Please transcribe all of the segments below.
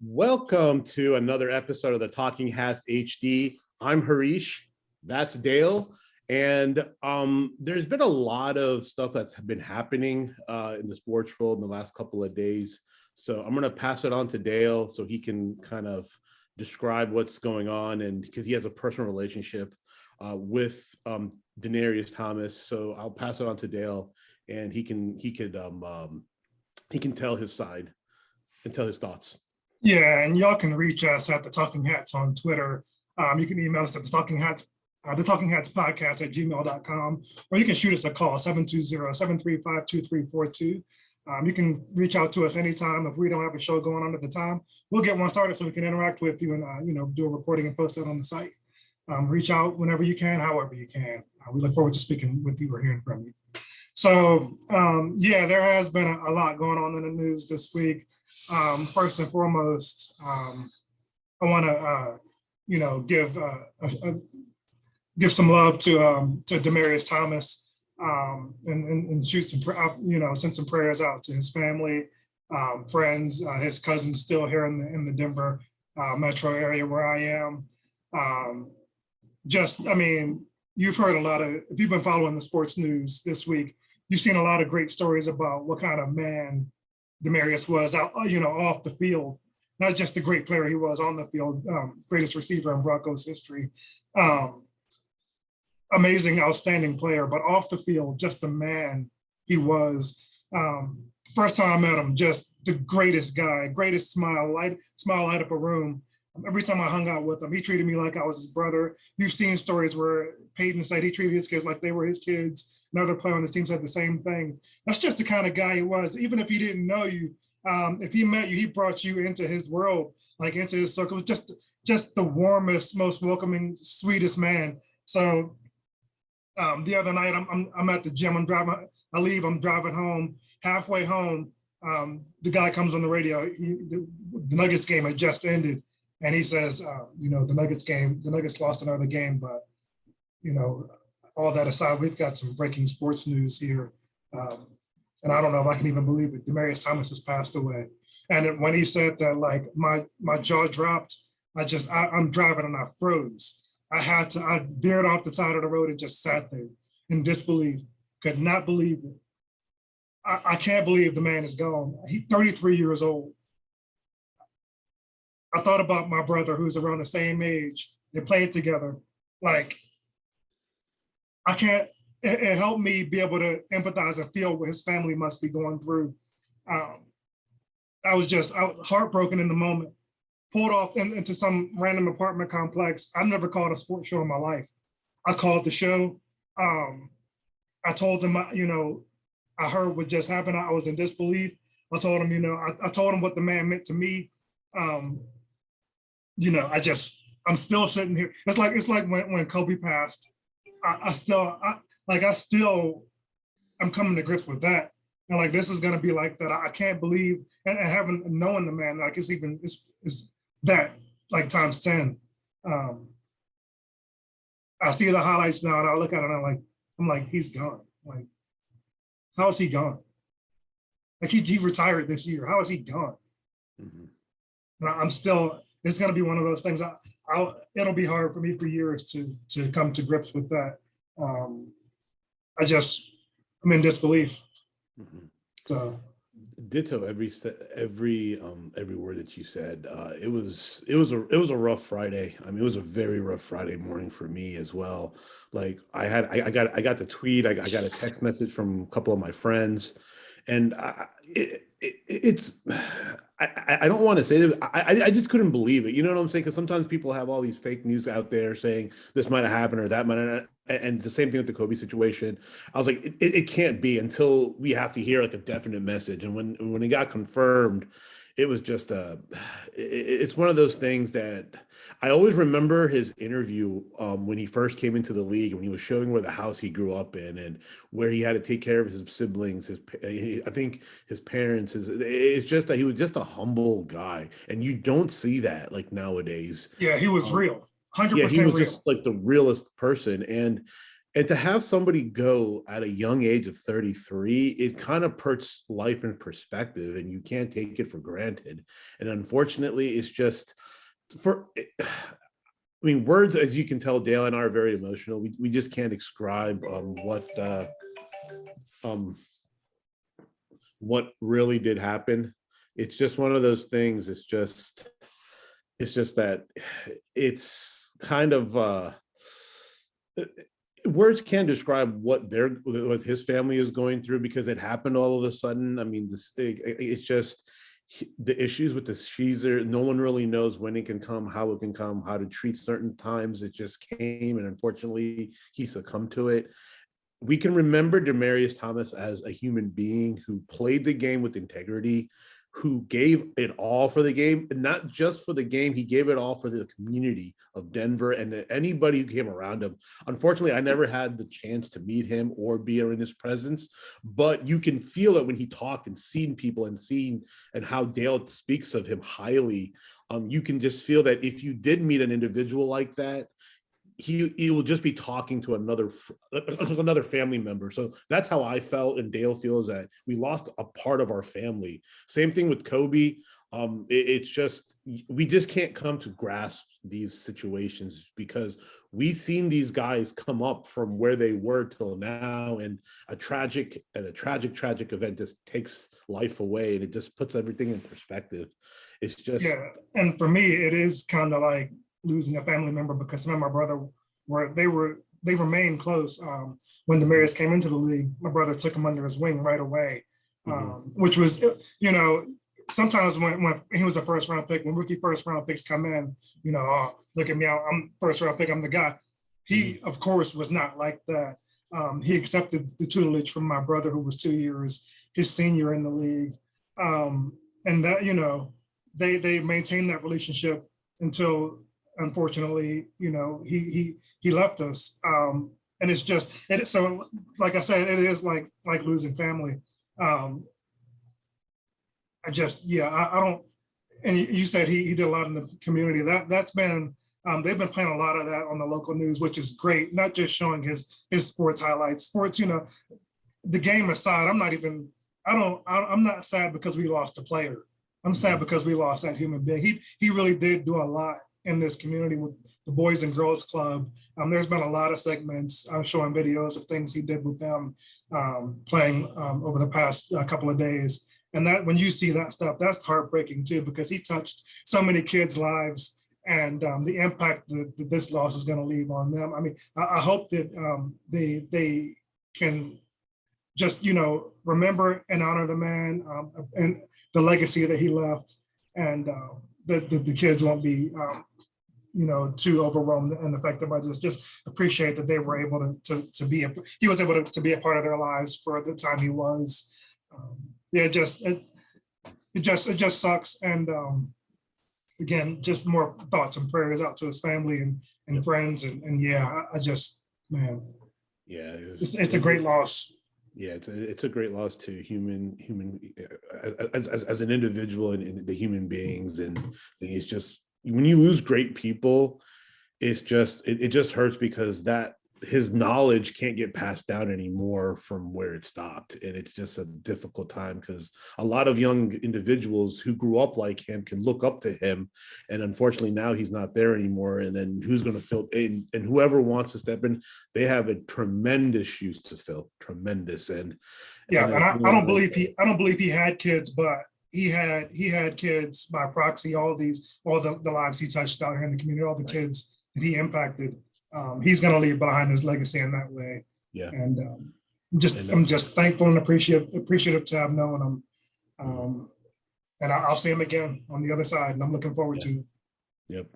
Welcome to another episode of the Talking Hats HD. I'm Harish, that's Dale, and there's been a lot of stuff that's been happening in the sports world in the last couple of days. So I'm going to pass it on to Dale so he can kind of describe what's going on, and because he has a personal relationship with Demaryius Thomas. So I'll pass it on to Dale, and he can tell his side and tell his thoughts. Yeah, and y'all can reach us at the Talking Hats on Twitter. You can email us at the Talking Hats podcast at gmail.com, or you can shoot us a call, 720-735-2342. You can reach out to us anytime. If we don't have a show going on at the time, we'll get one started so we can interact with you and do a recording and post it on the site. Reach out whenever you can, however you can. We look forward to speaking with you or hearing from you. So there has been a lot going on in the news this week. First and foremost, I want to give some love to Demaryius Thomas and shoot some send some prayers out to his family, friends, his cousins still here in the Denver metro area where I am. You've heard a lot of, if you've been following the sports news this week, you've seen a lot of great stories about what kind of man Demaryius was out, off the field, not just the great player he was on the field, greatest receiver in Broncos history, amazing, outstanding player, but off the field, just the man he was. First time I met him, just the greatest guy, greatest smile light up a room. Every time I hung out with him, he treated me like I was his brother. You've seen stories where Peyton said he treated his kids like they were his kids. Another player on the team said the same thing. That's just the kind of guy he was. Even if he didn't know you, if he met you, he brought you into his world, like into his circle. Just the warmest, most welcoming, sweetest man. So the other night, I'm at the gym. I'm driving home. Halfway home, the guy comes on the radio. The Nuggets game had just ended. And he says, the Nuggets lost another game, but, all that aside, we've got some breaking sports news here. And I don't know if I can even believe it. Demaryius Thomas has passed away. And when he said that, like my jaw dropped, I'm driving and I froze. I veered off the side of the road and just sat there in disbelief, could not believe it. I can't believe the man is gone. He's 33 years old. I thought about my brother who's around the same age. They played together. Like, it helped me be able to empathize and feel what his family must be going through. I was heartbroken in the moment, pulled off into some random apartment complex. I've never called a sports show in my life. I called the show. I told them, I heard what just happened. I was in disbelief. I told him, I told him what the man meant to me. I'm still sitting here. It's like when Kobe passed, I'm coming to grips with that. And like, this is going to be like that. I can't believe, and having known the man, like it's that like times 10. I see the highlights now and I look at it and I'm like, he's gone. Like, how is he gone? Like he retired this year. How is he gone? Mm-hmm. And it's going to be one of those things. It'll be hard for me for years to come to grips with that. I'm in disbelief. Mm-hmm. So, ditto every word that you said. It was a rough Friday. I mean, it was a very rough Friday morning for me as well. Like I got the tweet. I got a text message from a couple of my friends, and I don't want to say it. I just couldn't believe it. You know what I'm saying? Because sometimes people have all these fake news out there saying this might have happened or that might have, and the same thing with the Kobe situation. I was like, it can't be until we have to hear like a definite message. And when it got confirmed, it was just it's one of those things that I always remember his interview when he first came into the league, when he was showing where the house he grew up in and where he had to take care of his siblings, I think his parents. It's just that he was just a humble guy, and you don't see that like nowadays. Yeah, he was real, 100% yeah, he was real. just like the realest person, and And to have somebody go at a young age of 33, it kind of puts life in perspective, and you can't take it for granted. And unfortunately, it's just for, I mean, words, as you can tell, Dale and I are very emotional. We just can't describe what really did happen. It's just one of those things. It's just that it's kind of words can't describe what his family is going through, because it happened all of a sudden. I mean, it's just the issues with the Caesar. No one really knows when it can come, how it can come, how to treat certain times. It just came, and unfortunately, he succumbed to it. We can remember Demaryius Thomas as a human being who played the game with integrity, who gave it all for the game, and not just for the game. He gave it all for the community of Denver and anybody who came around him. Unfortunately, I never had the chance to meet him or be in his presence, but you can feel it when he talked and seen people and how Dale speaks of him highly. You can just feel that if you did meet an individual like that, he will just be talking to another family member. So that's how I felt, and Dale feels that we lost a part of our family. Same thing with Kobe. It's just, we just can't come to grasp these situations, because we've seen these guys come up from where they were till now, and a tragic event just takes life away, and it just puts everything in perspective. It's just, Yeah, and for me, it is kind of like losing a family member, because some of my brother they remained close. When Demaryius came into the league, my brother took him under his wing right away, which was, sometimes when he was a first round pick, when rookie first round picks come in, oh, look at me, I'm first round pick, I'm the guy. He, of course, was not like that. He accepted the tutelage from my brother, who was 2 years his senior in the league, and that, they maintained that relationship until, unfortunately, he left us. And it's just, so like I said, it is like losing family. I don't, and you said he did a lot in the community. That's been, they've been playing a lot of that on the local news, which is great. Not just showing his sports highlights. Sports, the game aside, I'm not sad because we lost a player. I'm sad because we lost that human being. He really did do a lot in this community with the Boys and Girls Club. There's been a lot of segments showing videos of things he did with them, playing over the past couple of days. And that, when you see that stuff, that's heartbreaking too, because he touched so many kids' lives, and the impact that this loss is going to leave on them. I mean, I hope that they can just, remember and honor the man, and the legacy that he left, and the kids won't be, too overwhelmed and affected by this. Just appreciate that they were able to be, he was able to be a part of their lives for the time he was. It just sucks. And again, just more thoughts and prayers out to his family and friends. And yeah, man, yeah, it's a great loss. Yeah, it's a great loss to human as an individual, and the human beings. And it's just, when you lose great people, it's just, it just hurts, because that his knowledge can't get passed down anymore from where it stopped. And it's just a difficult time, because a lot of young individuals who grew up like him can look up to him, and unfortunately now he's not there anymore. And then who's going to fill in? And whoever wants to step in, they have a tremendous shoes to fill. Tremendous. And yeah, and I don't believe he had kids, but he had kids by proxy. All the lives he touched out here in the community, all the kids that he impacted. He's going to leave behind his legacy in that way. Yeah. And I'm just thankful and appreciative to have known him. And I'll see him again on the other side, and I'm looking forward to it. Yep.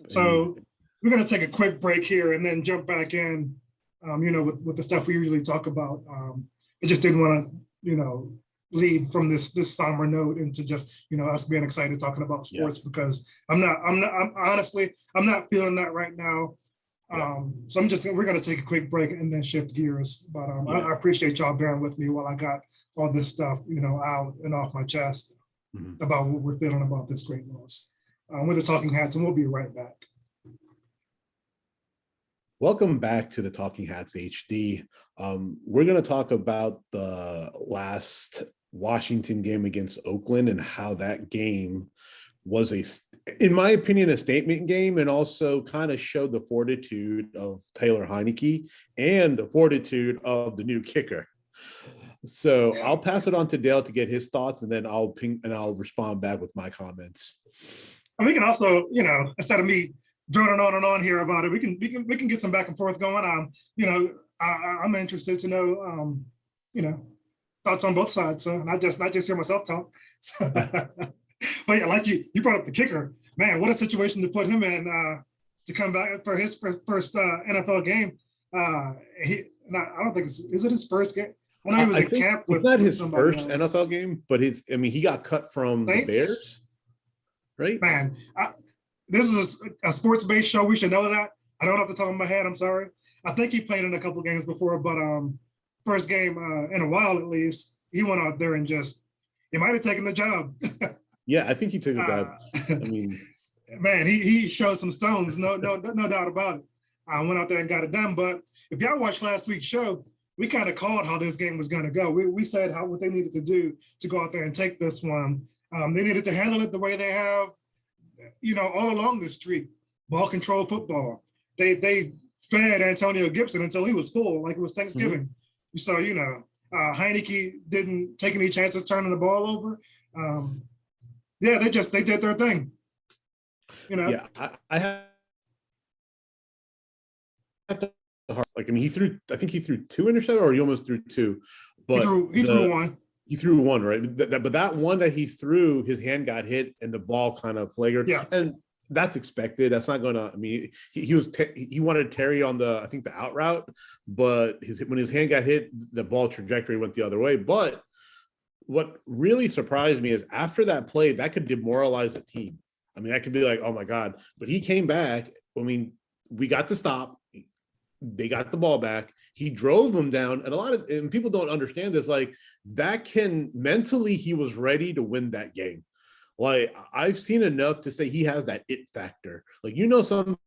So we're going to take a quick break here and then jump back in, with the stuff we usually talk about. I just didn't want to, lead from this somber note into just, us being excited talking about sports, because I'm honestly not feeling that right now. So we're going to take a quick break and then shift gears. But I appreciate y'all bearing with me while I got all this stuff, out and off my chest about what we're feeling about this great loss. We're the Talking Hats, and we'll be right back. Welcome back to the Talking Hats HD. We're going to talk about the last Washington game against Oakland and how that game was in my opinion, a statement game, and also kind of showed the fortitude of Taylor Heineke and the fortitude of the new kicker. So I'll pass it on to Dale to get his thoughts, and then I'll respond back with my comments. And we can also, instead of me droning on and on here about it, we can get some back and forth going. I'm interested to know, thoughts on both sides, so not just hear myself talk. But yeah, like you brought up the kicker, man. What a situation to put him in to come back for his first NFL game. I don't think is it his first game? I know he was in camp with. It's not his first else. NFL game, but he got cut from the Bears, right? Man, this is a sports-based show. We should know that. I don't have to top of my head. I'm sorry. I think he played in a couple games before, but first game in a while at least, he went out there and he might have taken the job. Yeah, I think he took the job. Man, he showed some stones. No doubt about it. I went out there and got it done. But if y'all watched last week's show, we kind of called how this game was going to go. We said what they needed to do to go out there and take this one. They needed to handle it the way they have, all along the street. Ball control football. They fed Antonio Gibson until he was full, like it was Thanksgiving. Mm-hmm. So, Heineke didn't take any chances turning the ball over. Yeah, they did their thing. Yeah, I have to he threw. I think he threw 2 interceptions, or he almost threw 2. But he threw 1. He threw 1, right? But that one that he threw, his hand got hit and the ball kind of flared. Yeah, and that's expected. That's not going to. He wanted Terry on the out route, but when his hand got hit, the ball trajectory went the other way. But what really surprised me is after that play, that could demoralize a team. That could be like, oh my God. But he came back. We got the stop. They got the ball back. He drove them down. And people don't understand this. Mentally, he was ready to win that game. I've seen enough to say he has that it factor. Some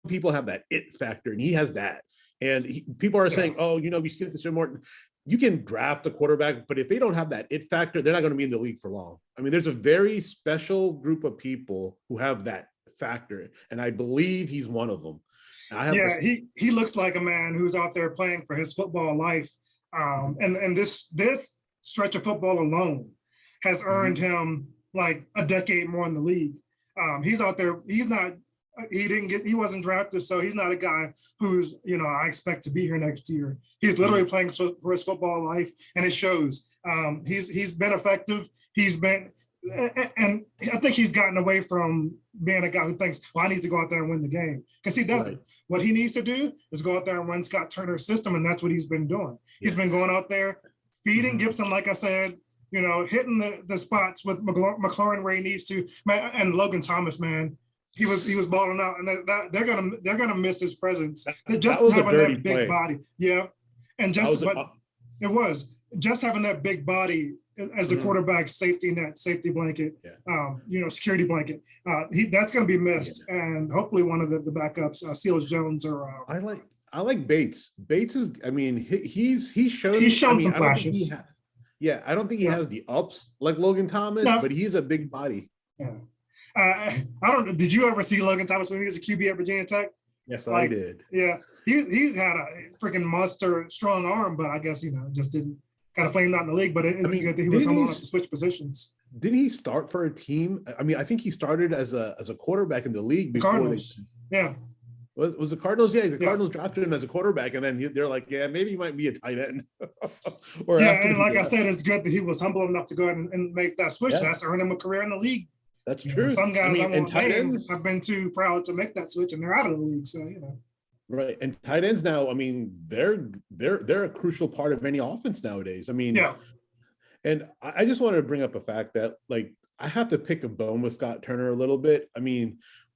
people have that it factor, and he has that. And people are saying, oh, we skipped this more. You can draft a quarterback, but if they don't have that it factor, they're not going to be in the league for long. There's a very special group of people who have that factor, and I believe he's one of them. He looks like a man who's out there playing for his football life. And this stretch of football alone has earned him like a decade more in the league. He's out there. He wasn't drafted, so he's not a guy who's, I expect to be here next year. He's literally playing for his football life, and it shows. He's been effective. And I think he's gotten away from being a guy who thinks, well, I need to go out there and win the game, because he doesn't. Right. What he needs to do is go out there and run Scott Turner's system, and that's what he's been doing. Yeah. He's been going out there, feeding Gibson, like I said, hitting the spots with McLaurin where he needs to. Man, and Logan Thomas, man, he was balling out, and they're gonna miss his presence. Just having that big body, and it was just having that big body as a quarterback safety net, safety blanket, security blanket. That's going to be missed, and hopefully one of the backups, Seals Jones or. I like Bates. Bates is, he's shown some flashes. I don't think he has the ups like Logan Thomas, but he's a big body. Yeah. I don't. Did you ever see Logan Thomas when he was a QB at Virginia Tech? Yes, I did. Yeah, he had a freaking monster strong arm, but I guess just didn't kind of playing not in the league. But it's good that he was someone to switch positions. Didn't he start for a team? I think he started as a quarterback in the league. The Cardinals. Was the Cardinals? Yeah, the Cardinals drafted him as a quarterback, and then they're like, maybe he might be a tight end. And like I said, it's good that he was humble enough to go ahead and make that switch. Yeah. That's earned him a career in the league. That's true. Some guys I've been too proud to make that switch, and they're out of the league. So Right, and tight ends now. They're a crucial part of any offense nowadays. And I just wanted to bring up a fact that I have to pick a bone with Scott Turner a little bit.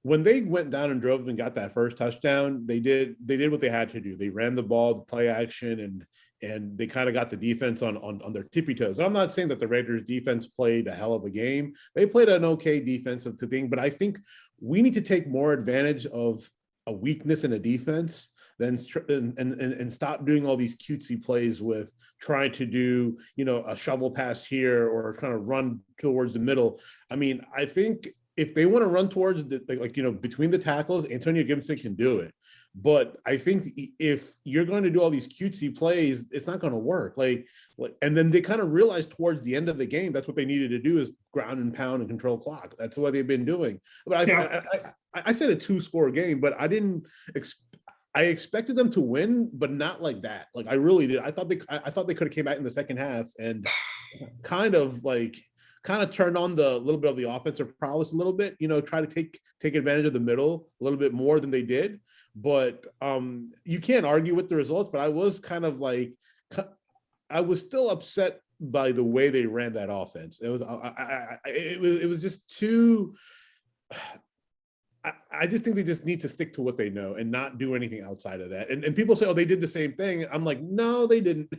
When they went down and drove and got that first touchdown, they did what they had to do. They ran the ball, the play action, and they kind of got the defense on their tippy toes. I'm not saying that the Raiders defense played a hell of a game. They played an okay defensive thing, but I think we need to take more advantage of a weakness in a defense, then and stop doing all these cutesy plays with trying to do, a shovel pass here or kind of run towards the middle. I mean, I think if they want to run towards between the tackles, Antonio Gibson can do it. But I think if you're going to do all these cutesy plays, it's not going to work. And then they kind of realized towards the end of the game, that's what they needed to do is ground and pound and control clock. That's what they've been doing. But I said a 2-score game, but I expected them to win, but not like that. Like I really did. I thought they could have came back in the second half and kind of turned on the little bit of the offensive prowess a little bit, try to take advantage of the middle a little bit more than they did. But you can't argue with the results, but I was I was still upset by the way they ran that offense. It was just too. I just think they just need to stick to what they know and not do anything outside of that. And people say, oh, they did the same thing. I'm like, no, they didn't.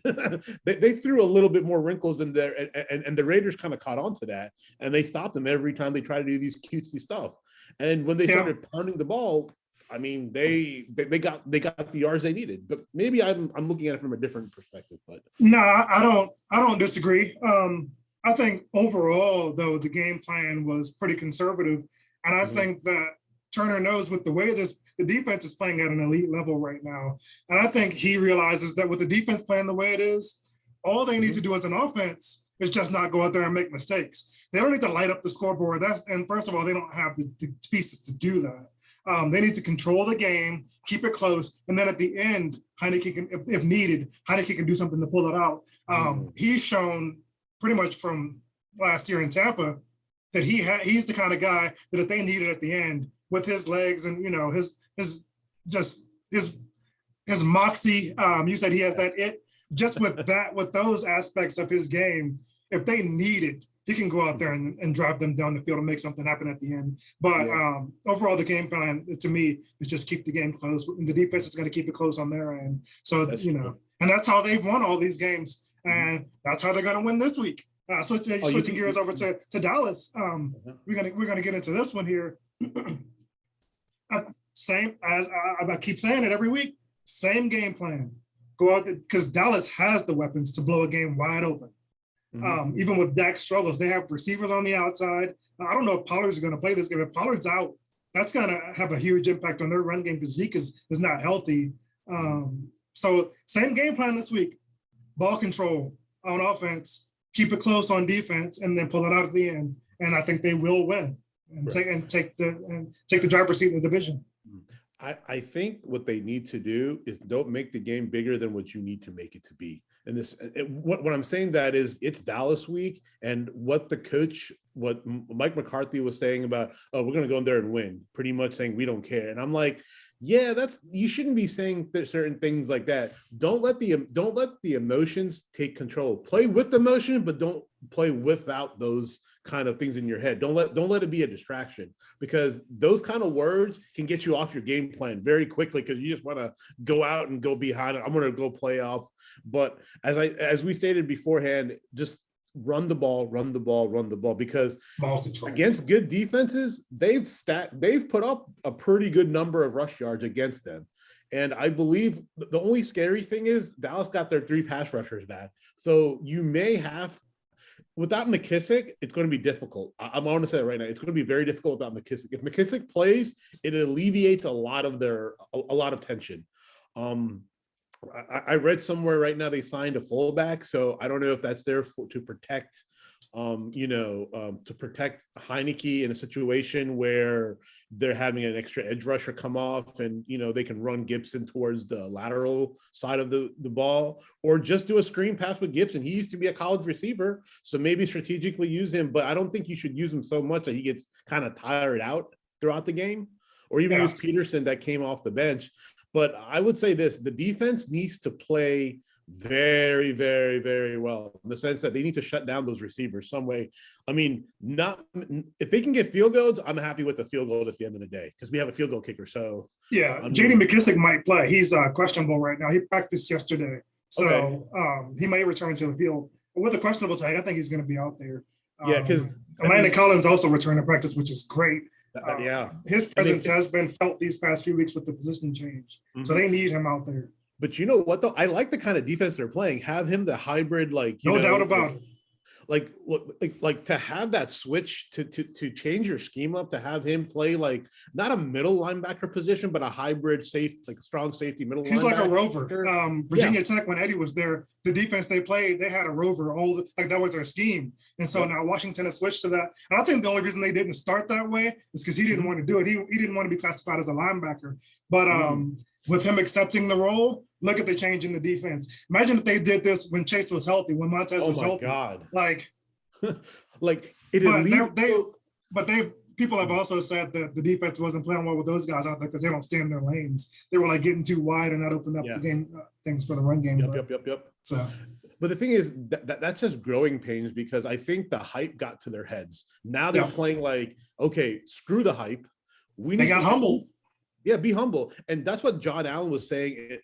they threw a little bit more wrinkles in there, and the Raiders kind of caught on to that, and they stopped them every time they try to do these cutesy stuff. And when they started pounding the ball, I mean, they got the yards they needed. But maybe I'm looking at it from a different perspective. But no, I don't disagree. I think overall, though, the game plan was pretty conservative, and I think that Turner knows with the way the defense is playing at an elite level right now. And I think he realizes that with the defense playing the way it is, all they need to do as an offense is just not go out there and make mistakes. They don't need to light up the scoreboard. And first of all, they don't have the pieces to do that. They need to control the game, keep it close. And then at the end, Heineke can, if needed, Heineke can do something to pull it out. He's shown pretty much from last year in Tampa that he's the kind of guy that if they need it at the end, with his legs and his moxie. You said he has that it. Just with those aspects of his game, if they need it, he can go out there and drive them down the field and make something happen at the end. But overall, the game plan to me is just keep the game close. And the defense is going to keep it close on their end. So and that's how they've won all these games, and that's how they're going to win this week. Switching gears over to Dallas. We're gonna get into this one here. Same as I keep saying it every week, same game plan. Go out because Dallas has the weapons to blow a game wide open. Even with Dak's struggles, they have receivers on the outside. I don't know if Pollard's going to play this game. If Pollard's out, that's going to have a huge impact on their run game because Zeke is not healthy. So same game plan this week. Ball control on offense, keep it close on defense, and then pull it out at the end. And I think they will win. And take the driver's seat in the division. I think what they need to do is don't make the game bigger than what you need to make it to be. And what I'm saying that is it's Dallas week, and what Mike McCarthy was saying about, oh, we're going to go in there and win, pretty much saying we don't care. And I'm like, yeah, you shouldn't be saying certain things like that. Don't let the emotions take control. Play with the emotion, but don't play without those kind of things in your head. Don't let it be a distraction, because those kind of words can get you off your game plan very quickly because you just want to go out and go behind it. I'm going to go play up. But as we stated beforehand, just run the ball, because against good defenses, they've put up a pretty good number of rush yards against them. And I believe the only scary thing is Dallas got their 3 pass rushers back. So you may have, without McKissick, it's going to be difficult. I'm going to say it right now. It's going to be very difficult without McKissick. If McKissick plays, it alleviates a lot of tension. I read somewhere right now they signed a fullback, so I don't know if that's there to protect, to protect Heineke in a situation where they're having an extra edge rusher come off, and they can run Gibson towards the lateral side of the ball, or just do a screen pass with Gibson. He used to be a college receiver, so maybe strategically use him, but I don't think you should use him so much that he gets kind of tired out throughout the game, or even use Peterson that came off the bench. But I would say this, the defense needs to play very, very, very well, in the sense that they need to shut down those receivers some way. I mean, if they can get field goals, I'm happy with the field goal at the end of the day, because we have a field goal kicker. So J.D. McKissick might play. He's questionable right now. He practiced yesterday, so he may return to the field. With a questionable tag, I think he's going to be out there. Because Landon Collins also returned to practice, which is great. Yeah. His presence has been felt these past few weeks with the position change. So they need him out there. But you know what though? I like the kind of defense they're playing. Have him the hybrid, like no doubt about it. Like to have that switch to change your scheme up, to have him play like not a middle linebacker position, but a hybrid like strong safety middle. He's like a rover. Virginia Yeah. Tech, when Eddie was there, the defense they played, they had a rover. Like that was their scheme. And so now Washington has switched to that. And I think the only reason they didn't start that way is because he didn't want to do it. He didn't want to be classified as a linebacker. But with him accepting the role, look at the change in the defense. Imagine if they did this when Chase was healthy, when Montez was healthy. Oh my God. Like, like it. But people have also said that the defense wasn't playing well with those guys out there because they don't stay in their lanes. They were like getting too wide, and that opened up the game things for the run game. Yep. So, but the thing is that's just growing pains, because I think the hype got to their heads. Now they're playing like, okay, screw the hype. They got humble. Yeah, be humble. And that's what John Allen was saying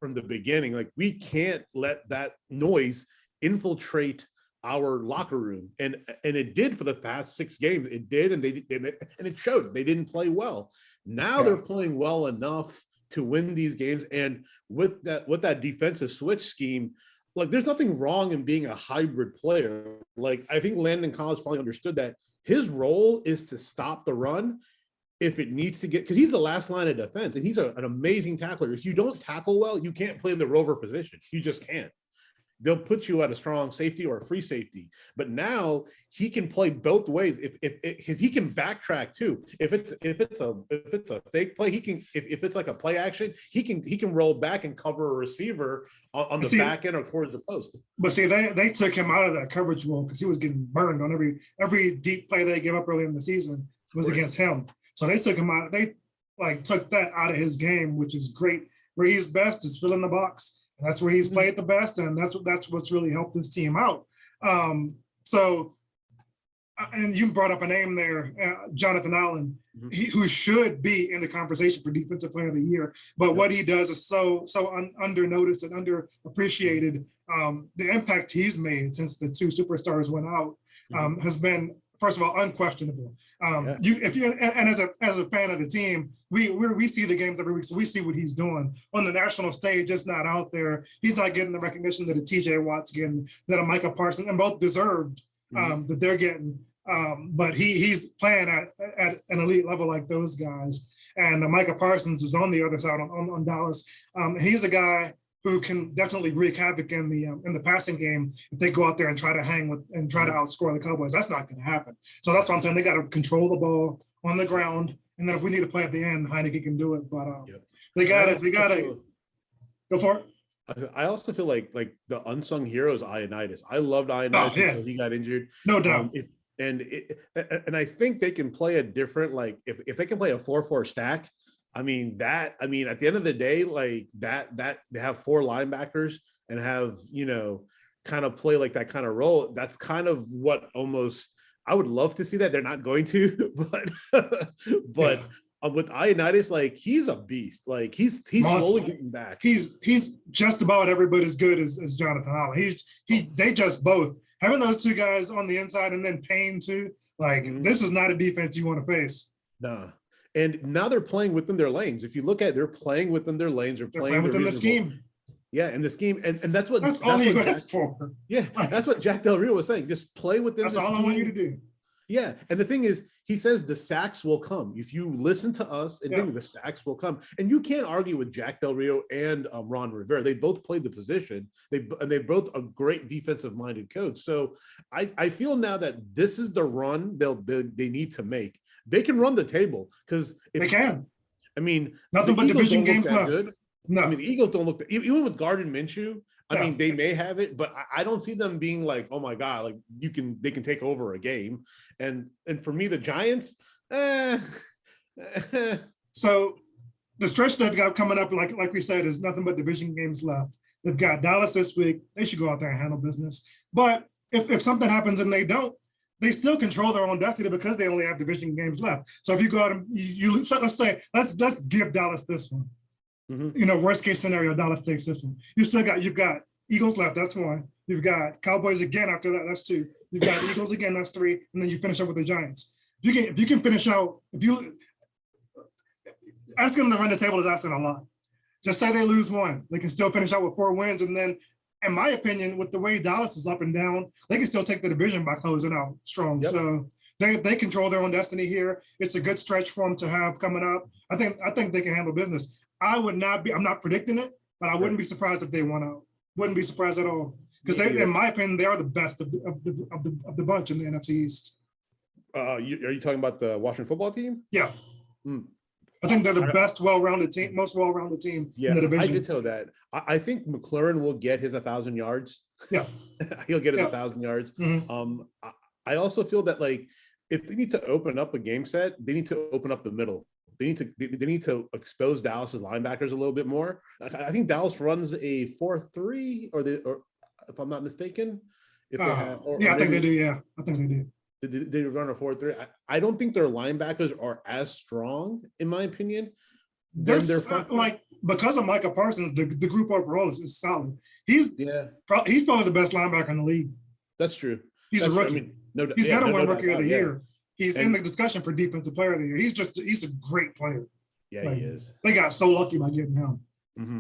from the beginning. Like, we can't let that noise infiltrate our locker room. And it did for the past 6 games. It did, and it showed. They didn't play well. Now they're playing well enough to win these games. And with that defensive switch scheme, like, there's nothing wrong in being a hybrid player. Like, I think Landon Collins finally understood that his role is to stop the run if it needs to get, because he's the last line of defense, and he's an amazing tackler. If you don't tackle well, you can't play in the rover position. You just can't. They'll put you at a strong safety or a free safety. But now he can play both ways. Because he can backtrack too. If it's a fake play, he can. If it's like a play action, he can roll back and cover a receiver on the back end or towards the post. But see, they took him out of that coverage role because he was getting burned on every deep play they gave up early in the season was against him. So they took him out. They took that out of his game, which is great. Where he's best is filling the box. That's where he's played the best, and that's what's really helped this team out. And you brought up a name there, Jonathan Allen, who should be in the conversation for Defensive Player of the Year. But what he does is so under-noticed and underappreciated. The impact he's made since the 2 superstars went out has been, first of all, unquestionable. As a fan of the team, we see the games every week, so we see what he's doing on the national stage. It's not out there. He's not getting the recognition that a TJ Watt's getting, that a Micah Parsons, and both deserved that they're getting. But he's playing at an elite level like those guys. And Micah Parsons is on the other side on Dallas. He's a guy who can definitely wreak havoc in the passing game if they go out there and try to hang with and try to outscore the Cowboys. That's not going to happen. So that's what I'm saying. They got to control the ball on the ground, and then if we need to play at the end, Heineke can do it. But they got to go for it. I also feel like the unsung hero is Ioannidis. I loved Ioannidis until he got injured. No doubt. And I think they can play a different, like, if they can play a 4-4 stack. I mean, at the end of the day, like that they have 4 linebackers and have, kind of play like that kind of role. That's kind of what almost I would love to see that. They're not going to, but with Ioannidis, like, he's a beast. Like, he's slowly getting back. He's just about every bit as good as Jonathan Allen. They just both having those 2 guys on the inside, and then Payne too. Like, this is not a defense you want to face. No. And now they're playing within their lanes. If you look at it, they're playing within their lanes. They're playing within the scheme. Yeah, in the scheme. And that's all you ask for. Yeah, that's what Jack Del Rio was saying. Just play within the scheme. That's all I want you to do. Yeah. And the thing is, he says the sacks will come. If you listen to us, and think the sacks will come. And you can't argue with Jack Del Rio and Ron Rivera. They both played the position. They both a great defensive-minded coach. So I feel now that this is the run they need to make. They can run the table because they can. I mean, nothing but division games left. Good. No, I mean, the Eagles don't look even with Gardner Minshew. I mean, they may have it, but I don't see them being like, oh my God, like they can take over a game. And for me, the Giants. So the stretch they've got coming up, like we said, is nothing but division games left. They've got Dallas this week. They should go out there and handle business. But if something happens and they don't, they still control their own destiny because they only have division games left. So if you go out and let's give Dallas this one. Worst case scenario, Dallas takes this one. You've got Eagles left. That's 1. You've got Cowboys again after that. That's 2. You've got Eagles again. That's 3. And then you finish up with the Giants. if you can finish out, if you asking them to run the table is asking a lot. Just say they lose one, they can still finish out with 4 wins, and then, in my opinion, with the way Dallas is up and down, they can still take the division by closing out strong. Yep. So they control their own destiny here. It's a good stretch for them to have coming up. I think they can handle business. I'm not predicting it, but I wouldn't be surprised if they won out. Wouldn't be surprised at all, because in my opinion, they are the best of the bunch in the NFC East. Are you talking about the Washington football team? Yeah. I think they're the best well-rounded team, most well-rounded team in the division. I did tell that. I think McLaurin will get his 1,000 yards. Yeah. He'll get his 1,000 yards. I also feel that, like, if they need to open up a game set, they need to open up the middle. They need to expose Dallas's linebackers a little bit more. I think Dallas runs a 4-3, or if I'm not mistaken. If they have, I think they do. Yeah, I think they do. They run a 4-3. I don't think their linebackers are as strong, in my opinion. They're like, because of Micah Parsons, the group overall is solid. He's probably the best linebacker in the league. That's true. He's a rookie. He's gonna win Rookie of the Year. He's in the discussion for Defensive Player of the Year. He's a great player. Yeah, he is. They got so lucky by getting him.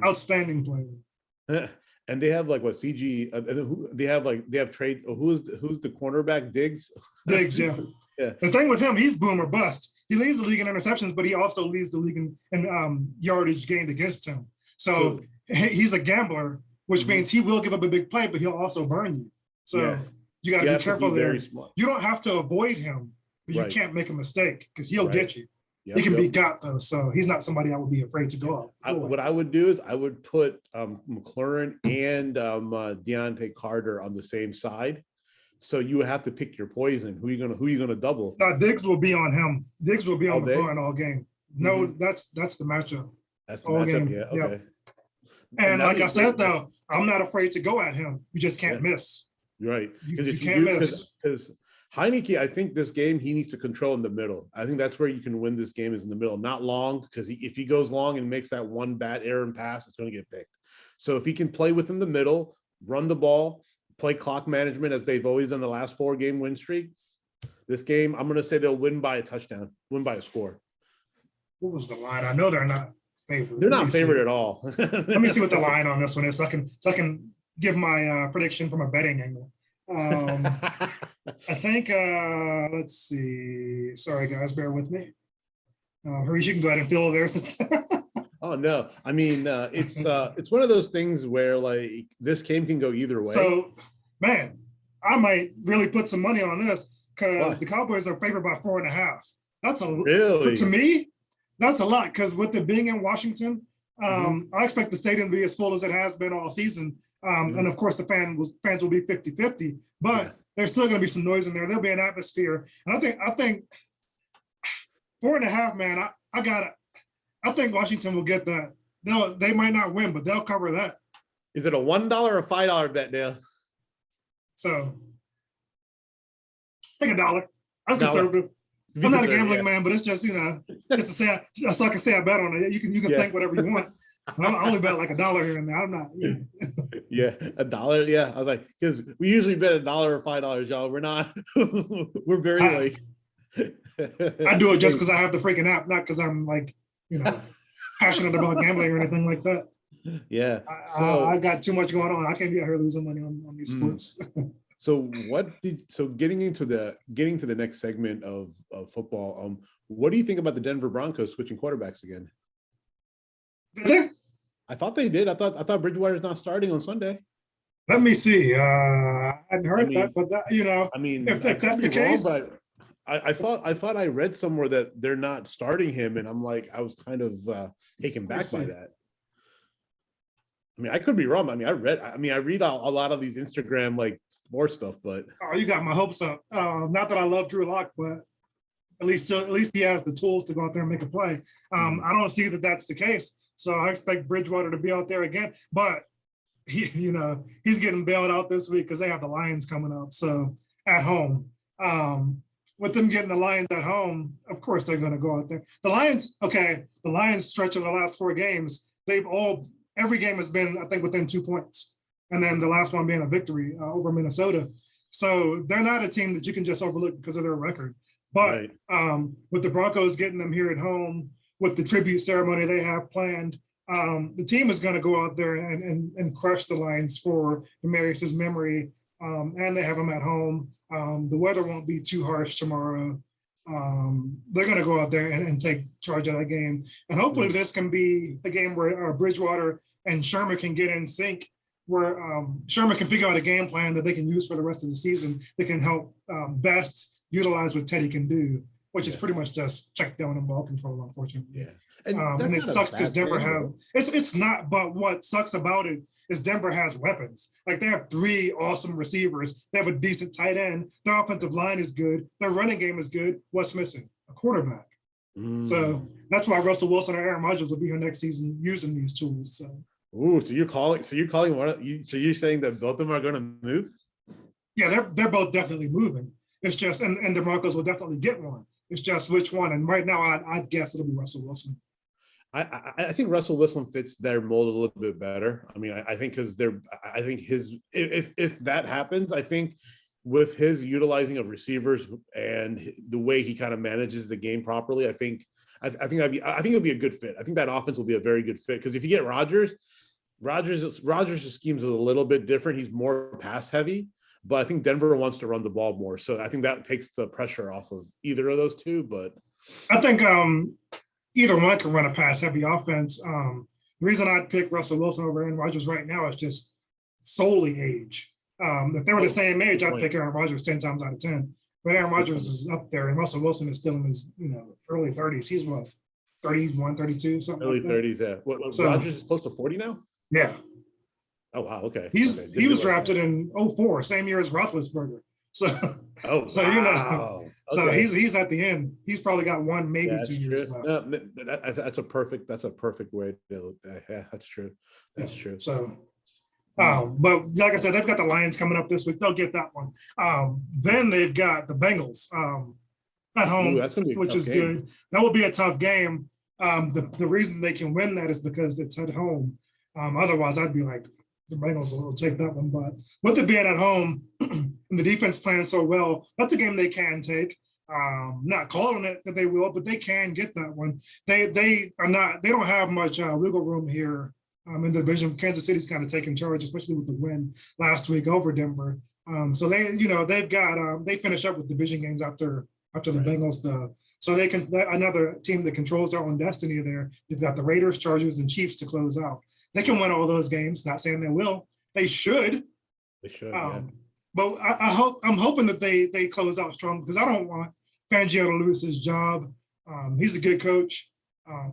Outstanding player. And they have, like, what, CG? They have trade. Who's the cornerback? Diggs. Diggs, yeah. Yeah. The thing with him, he's boom or bust. He leads the league in interceptions, but he also leads the league in yardage gained against him. So he's a gambler, which means he will give up a big play, but he'll also burn you. So you got to be careful there. You don't have to avoid him, but you can't make a mistake, because he'll get you. He can be got, though, so he's not somebody I would be afraid to go up. What I would do is I would put McLaurin and Deontay Carter on the same side, so you would have to pick your poison. Who you gonna double? No, Diggs will be on him. Diggs will be on McLaurin all game. No, that's the matchup. That's the matchup. Game. Yeah. Okay. And like I said, though, I'm not afraid to go at him. You just can't miss. You're right. Because you can't miss. Because Heineke, I think this game he needs to control in the middle. I think that's where you can win this game, is in the middle, not long, because if he goes long and makes that one bad error and pass, it's going to get picked. So if he can play within the middle, run the ball, play clock management as they've always done the last 4-game win streak, this game, I'm going to say they'll win by a touchdown, win by a score. What was the line? I know they're not favored. They're not favored at all. Let me see what the line on this one is, so I can give my prediction from a betting angle. I think, let's see. Sorry, guys, bear with me. Rouge, you can go ahead and fill there. Oh, no. I mean, it's one of those things where, like, this game can go either way. So, man, I might really put some money on this, because the Cowboys are favored by 4.5. That's to me, that's a lot, because with it being in Washington, I expect the stadium to be as full as it has been all season. And of course, the fans will be 50-50, but there's still going to be some noise in there. There'll be an atmosphere. And I think 4.5, man, I think Washington will get that. They might not win, but they'll cover that. Is it a $1 or $5 bet, Dale? So I think $1. I'm conservative. I'm not a gambling man, but it's just, just to say, so I can say I bet on it. You can think whatever you want. I only bet like $1 here and there. I'm not. Yeah, $1. Yeah, I was like, because we usually bet $1 or $5, y'all. We're not. We're very like. I do it just because I have the freaking app, not because I'm like, passionate about gambling or anything like that. Yeah. So I got too much going on. I can't be out here losing money on these sports. So getting into the next segment of football, what do you think about the Denver Broncos switching quarterbacks again? Did they? I thought they did. I thought Bridgewater's not starting on Sunday. Let me see. I hadn't heard that, but that, I mean, if that's the case, wrong, but I thought I read somewhere that they're not starting him, and I'm like, I was kind of taken back by that. I mean, I could be wrong. I mean, I read a lot of these Instagram like sports stuff, but you got my hopes up. Not that I love Drew Lock, but at least he has the tools to go out there and make a play. I don't see that that's the case, so I expect Bridgewater to be out there again. But he's getting bailed out this week because they have the Lions coming up, so at home. With them getting the Lions at home, of course they're going to go out there. The Lions stretch of the last 4 games, every game has been, I think, within 2 points. And then the last one being a victory over Minnesota. So they're not a team that you can just overlook because of their record. But with the Broncos getting them here at home, with the tribute ceremony they have planned, the team is going to go out there and crush the Lions for Demaryius' memory. And they have them at home. The weather won't be too harsh tomorrow. They're going to go out there and take charge of that game. And hopefully this can be a game where Bridgewater and Sherman can get in sync, where Sherman can figure out a game plan that they can use for the rest of the season that can help best utilize what Teddy can do, which is pretty much just check down and ball control, unfortunately. Yeah. And it sucks because Denver have it's not, but what sucks about it is Denver has weapons. Like they have 3 awesome receivers. They have a decent tight end. Their offensive line is good. Their running game is good. What's missing? A quarterback. So that's why Russell Wilson or Aaron Rodgers will be here next season using these tools. So. Ooh, so you're saying that both of them are going to move? Yeah, they're both definitely moving. It's just, and the Broncos will definitely get one. It's just which one. And right now, I'd guess it'll be Russell Wilson. I think Russell Wilson fits their mold a little bit better. I mean, I think because I think if that happens, I think with his utilizing of receivers and the way he kind of manages the game properly, I think it'll be a good fit. I think that offense will be a very good fit because if you get Rodgers' schemes is a little bit different. He's more pass heavy, but I think Denver wants to run the ball more. So I think that takes the pressure off of either of those two. But I think either one can run a pass heavy offense. The reason I'd pick Russell Wilson over Aaron Rodgers right now is just solely age. If they were the same age, I'd pick Aaron Rodgers 10 times out of 10. But Aaron Rodgers is up there, and Russell Wilson is still in his early 30s. He's what, 31, 32, something early like 30s, yeah. So Rodgers is close to 40 now? Yeah. Oh, wow, okay. He was drafted in 2004, same year as Roethlisberger. So, so he's at the end. He's probably got 1, maybe 2 years left. No, that's a perfect way to look at. Yeah, that's true. That's true. So, but like I said, they've got the Lions coming up this week. They'll get that one. Then they've got the Bengals at home, which is good. That will be a tough game. The reason they can win that is because it's at home. Otherwise, I'd be like, the Bengals will take that one. But with it being at home and the defense playing so well, that's a game they can take. Not calling it that they will, but they can get that one. They don't have much wiggle room here in the division. Kansas City's kind of taking charge, especially with the win last week over Denver. So they finish up with division games after the Bengals, so they can another team that controls their own destiny there. They've got the Raiders, Chargers, and Chiefs to close out. They can win all those games. Not saying they will. They should. They should. But I'm hoping that they close out strong because I don't want Fangio to lose his job. He's a good coach.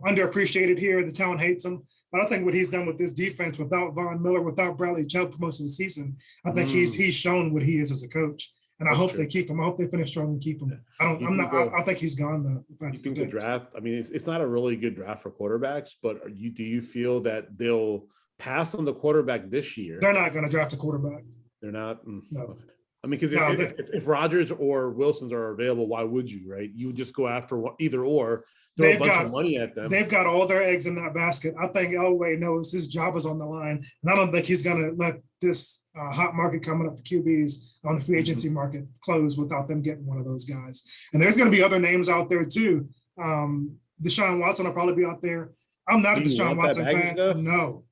Underappreciated here. The town hates him. But I think what he's done with this defense, without Von Miller, without Bradley Chubb for most of the season, I think he's shown what he is as a coach. And I hope they keep him. I hope they finish strong and keep him. I think he's gone though. You think the draft? I mean, it's not a really good draft for quarterbacks, but do you feel that they'll pass on the quarterback this year? They're not going to draft a quarterback. They're not. No. I mean, because if Rodgers or Wilson's are available, why would you? Right? You would just go after either or. Throw a bunch of money at them. They've got all their eggs in that basket. I think Elway knows his job is on the line, and I don't think he's going to let this hot market coming up for QBs on the free agency market close without them getting one of those guys. And there's going to be other names out there too. Deshaun Watson will probably be out there. I'm not a Deshaun Watson fan. No,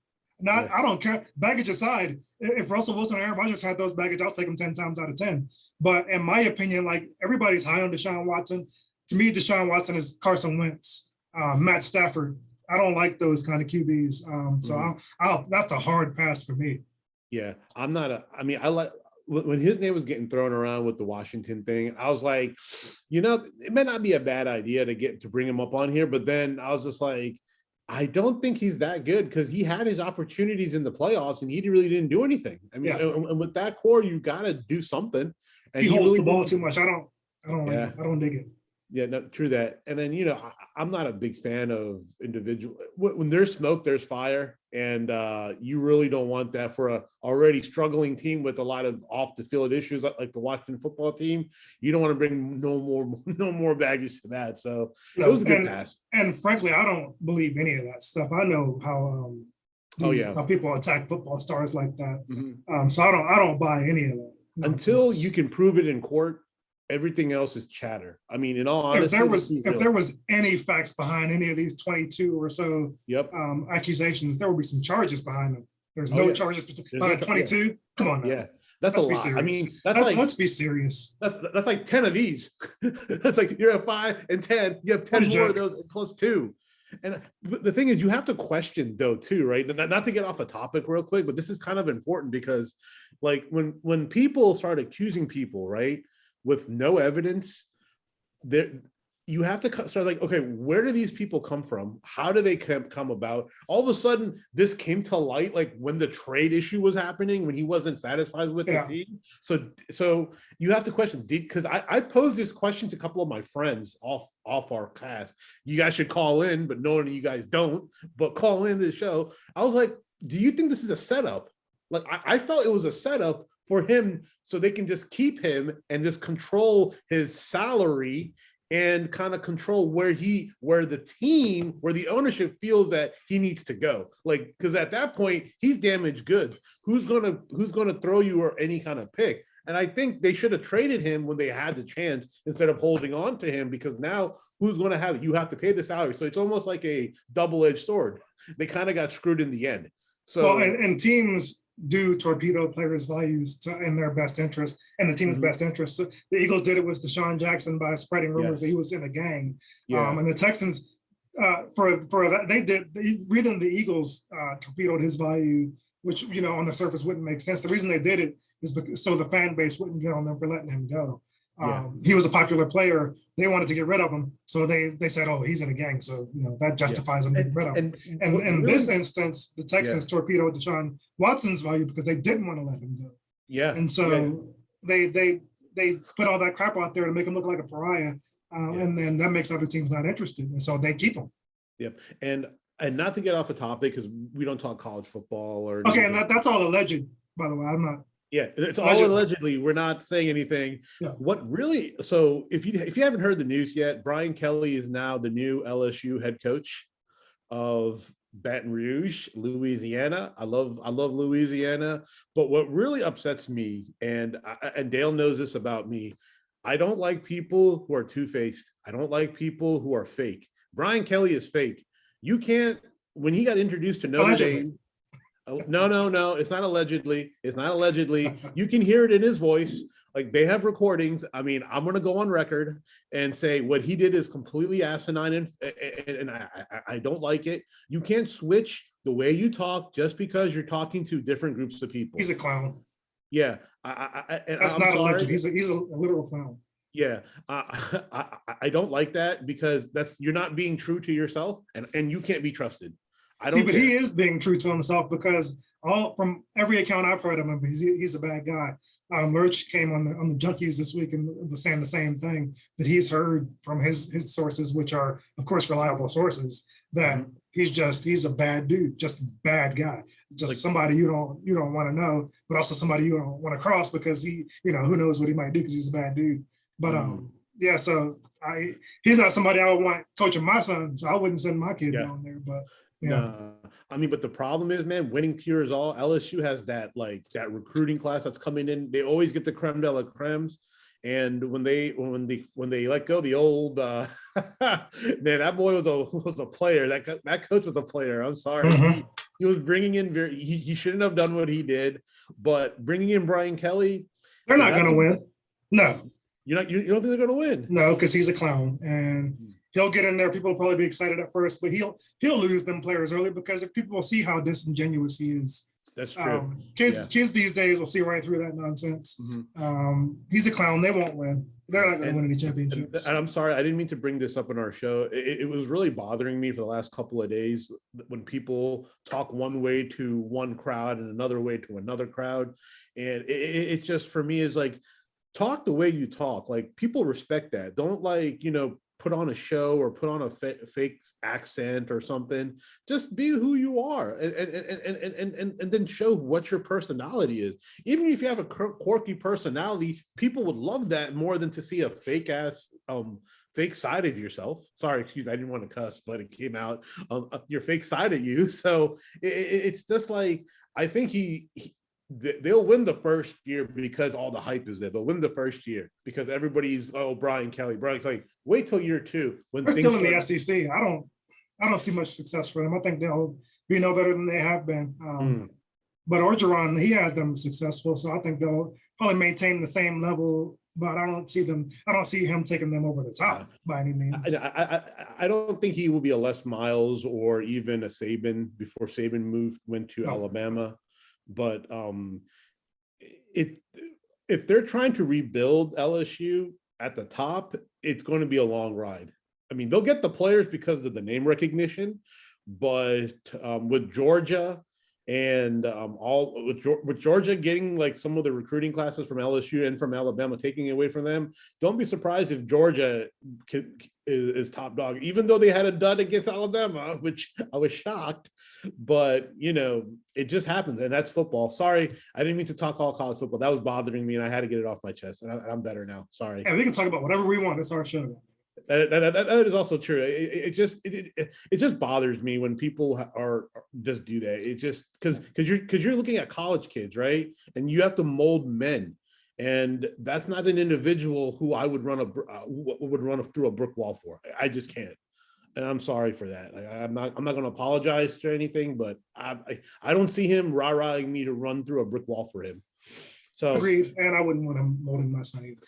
I don't care. Baggage aside, if Russell Wilson and Aaron Rodgers had those baggage, I'll take them 10 times out of 10. But in my opinion, like everybody's high on Deshaun Watson. To me, Deshaun Watson is Carson Wentz, Matt Stafford. I don't like those kind of QBs. So that's a hard pass for me. Yeah, I'm not I like when his name was getting thrown around with the Washington thing, I was like, it may not be a bad idea to bring him up on here. But then I was just like, I don't think he's that good because he had his opportunities in the playoffs and he really didn't do anything. I mean, and with that core, you got to do something. And he holds really the ball too much. I don't like it. I don't dig it. Yeah, no, true that. And then, I'm not a big fan of individual. When there's smoke, there's fire. And you really don't want that for a already struggling team with a lot of off the field issues like the Washington football team. You don't want to bring no more baggage to that. So it was a good pass. And frankly, I don't believe any of that stuff. I know how how people attack football stars like that. So I don't buy any of that. Until you can prove it in court. Everything else is chatter. I mean, in all honesty, if there was any facts behind any of these 22 or so yep. accusations, there would be some charges behind them. There's Oh, no yeah. charges behind 22. Yeah. Come on now. Yeah, that's Let's a be lot. serious. I mean, let's be serious. That's like 10 of these. That's like you're at 5 and 10. You have 10 more of those plus 2. And the thing is, you have to question though too, right? Not to get off a topic real quick, but this is kind of important because, like, when people start accusing people, right, with no evidence, there you have to start like, okay, where do these people come from? How do they come about? All of a sudden, this came to light like when the trade issue was happening, when he wasn't satisfied with the team. So you have to question, because I posed this question to a couple of my friends off our cast. You guys should call in, but knowing you guys don't, but call in the show. I was like, do you think this is a setup? Like, I felt it was a setup for him so they can just keep him and just control his salary and kind of control where the ownership feels that he needs to go. Like, because at that point, he's damaged goods. Who's gonna throw you or any kind of pick? And I think they should have traded him when they had the chance instead of holding on to him, because now who's going to have it? You have to pay the salary. So it's almost like a double-edged sword. They kind of got screwed in the end. So, well, and teams do torpedo players' values in their best interest and the team's best interest. So the Eagles did it with Deshaun Jackson by spreading rumors that he was in a gang. And the Texans, for that, the reason the Eagles torpedoed his value, which, on the surface wouldn't make sense. The reason they did it is because so the fan base wouldn't get on them for letting him go. He was a popular player. They wanted to get rid of him. So they said, oh, he's in a gang. So, that justifies him getting rid of him. And in this instance, the Texans torpedoed Deshaun Watson's value because they didn't want to let him go. Yeah. And so they put all that crap out there to make him look like a pariah. And then that makes other teams not interested. And so they keep him. Yep. And not to get off a topic, because we don't talk college football or okay, and that's all alleged, by the way. I'm not. Yeah, it's all allegedly. We're not saying anything. Yeah. What really? So if you haven't heard the news yet, Brian Kelly is now the new LSU head coach of Baton Rouge, Louisiana. I love Louisiana, but what really upsets me, and Dale knows this about me, I don't like people who are two-faced. I don't like people who are fake. Brian Kelly is fake. You can't. When he got introduced to Notre Dame. No, it's not allegedly. It's not allegedly. You can hear it in his voice. Like, they have recordings. I mean, I'm going to go on record and say what he did is completely asinine, and I don't like it. You can't switch the way you talk just because you're talking to different groups of people. He's a clown. Yeah. That's not alleged. He's a literal clown. Yeah, I don't like that, because you're not being true to yourself, and you can't be trusted. But he is being true to himself, because from every account I've heard of him, he's a bad guy. Rouge came on the Junkies this week and was saying the same thing, that he's heard from his sources, which are of course reliable sources, that he's a bad dude, just a bad guy, just like somebody you don't want to know, but also somebody you don't want to cross, because he, who knows what he might do, because he's a bad dude. But so he's not somebody I would want coaching my son, so I wouldn't send my kid down there. But no, I mean, but the problem is, man, winning cures all. LSU has that recruiting class that's coming in. They always get the creme de la cremes, and when they let go the old man, that boy was a player. That coach was a player. I'm sorry, he was bringing in he shouldn't have done what he did, but bringing in Brian Kelly, they're not going to win. No, you don't think they're going to win? No, because he's a clown, and he'll get in there. People will probably be excited at first, but he'll lose them players early, because if people will see how disingenuous he is. That's true. Kids these days will see right through that nonsense. He's a clown. They won't win. They're not going to win any championships. And I'm sorry, I didn't mean to bring this up in our show. It was really bothering me for the last couple of days when people talk one way to one crowd and another way to another crowd. And it just, for me, is like, talk the way you talk. Like, people respect that. Don't put on a show or put on a fake accent or something. Just be who you are, and then show what your personality is. Even if you have a quirky personality, people would love that more than to see a fake side of yourself. Sorry, excuse me, I didn't want to cuss, but it came out. Your fake side of you. So it's just like, I think they'll win the first year because all the hype is there. They'll win the first year because everybody's, oh, Brian Kelly. Wait till year 2 when They're things still in start. the SEC. I don't see much success for them. I think they'll be no better than they have been. But Orgeron, he had them successful, so I think they'll probably maintain the same level. But I don't see him taking them over the top by any means. I don't think he will be a Les Miles or even a Saban before Saban went to Alabama. But if they're trying to rebuild LSU at the top, it's going to be a long ride. I mean, they'll get the players because of the name recognition, but with Georgia and with Georgia getting like some of the recruiting classes from LSU and from Alabama taking it away from them, don't be surprised if Georgia is top dog, even though they had a dud against Alabama, which I was shocked. But it just happens, and that's football. Sorry, I didn't mean to talk all college football. That was bothering me, and I had to get it off my chest. And I'm better now. Sorry. And we can talk about whatever we want. It's our show. That is also true. It just bothers me when people are just do that. It just because you're looking at college kids, right? And you have to mold men, and that's not an individual who I would run through a brick wall for. I just can't, and I'm sorry for that. I'm not going to apologize to anything, but I don't see him rah-rahing me to run through a brick wall for him. So agreed, and I wouldn't want him molding my son either.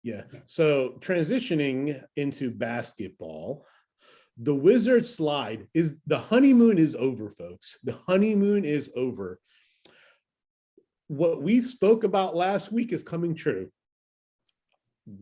Yeah. So transitioning into basketball, the Wizards slide the honeymoon is over, folks. The honeymoon is over. What we spoke about last week is coming true.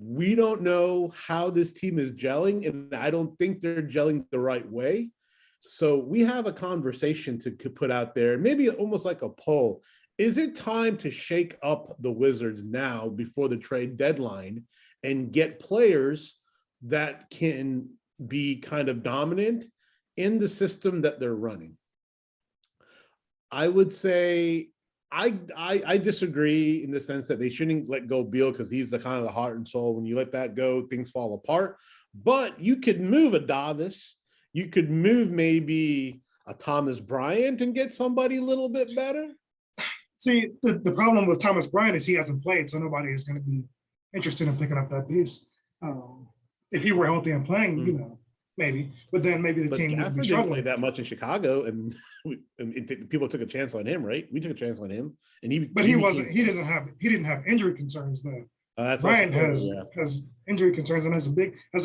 We don't know how this team is gelling, and I don't think they're gelling the right way. So we have a conversation to put out there, maybe almost like a poll. Is it time to shake up the Wizards now before the trade deadline and get players that can be kind of dominant in the system that they're running? I would say I disagree in the sense that they shouldn't let go Beal because he's the kind of the heart and soul. When you let that go, things fall apart. But you could move a Davis. You could move maybe a Thomas Bryant and get somebody a little bit better. See, the problem with Thomas Bryant is he hasn't played, so nobody is going to be interested in picking up that piece. If he were healthy and playing, maybe. But then maybe the team would be struggling. Didn't play that much in Chicago, and people took a chance on him, right? We took a chance on him, and he didn't have injury concerns though. Bryant has injury concerns, and as a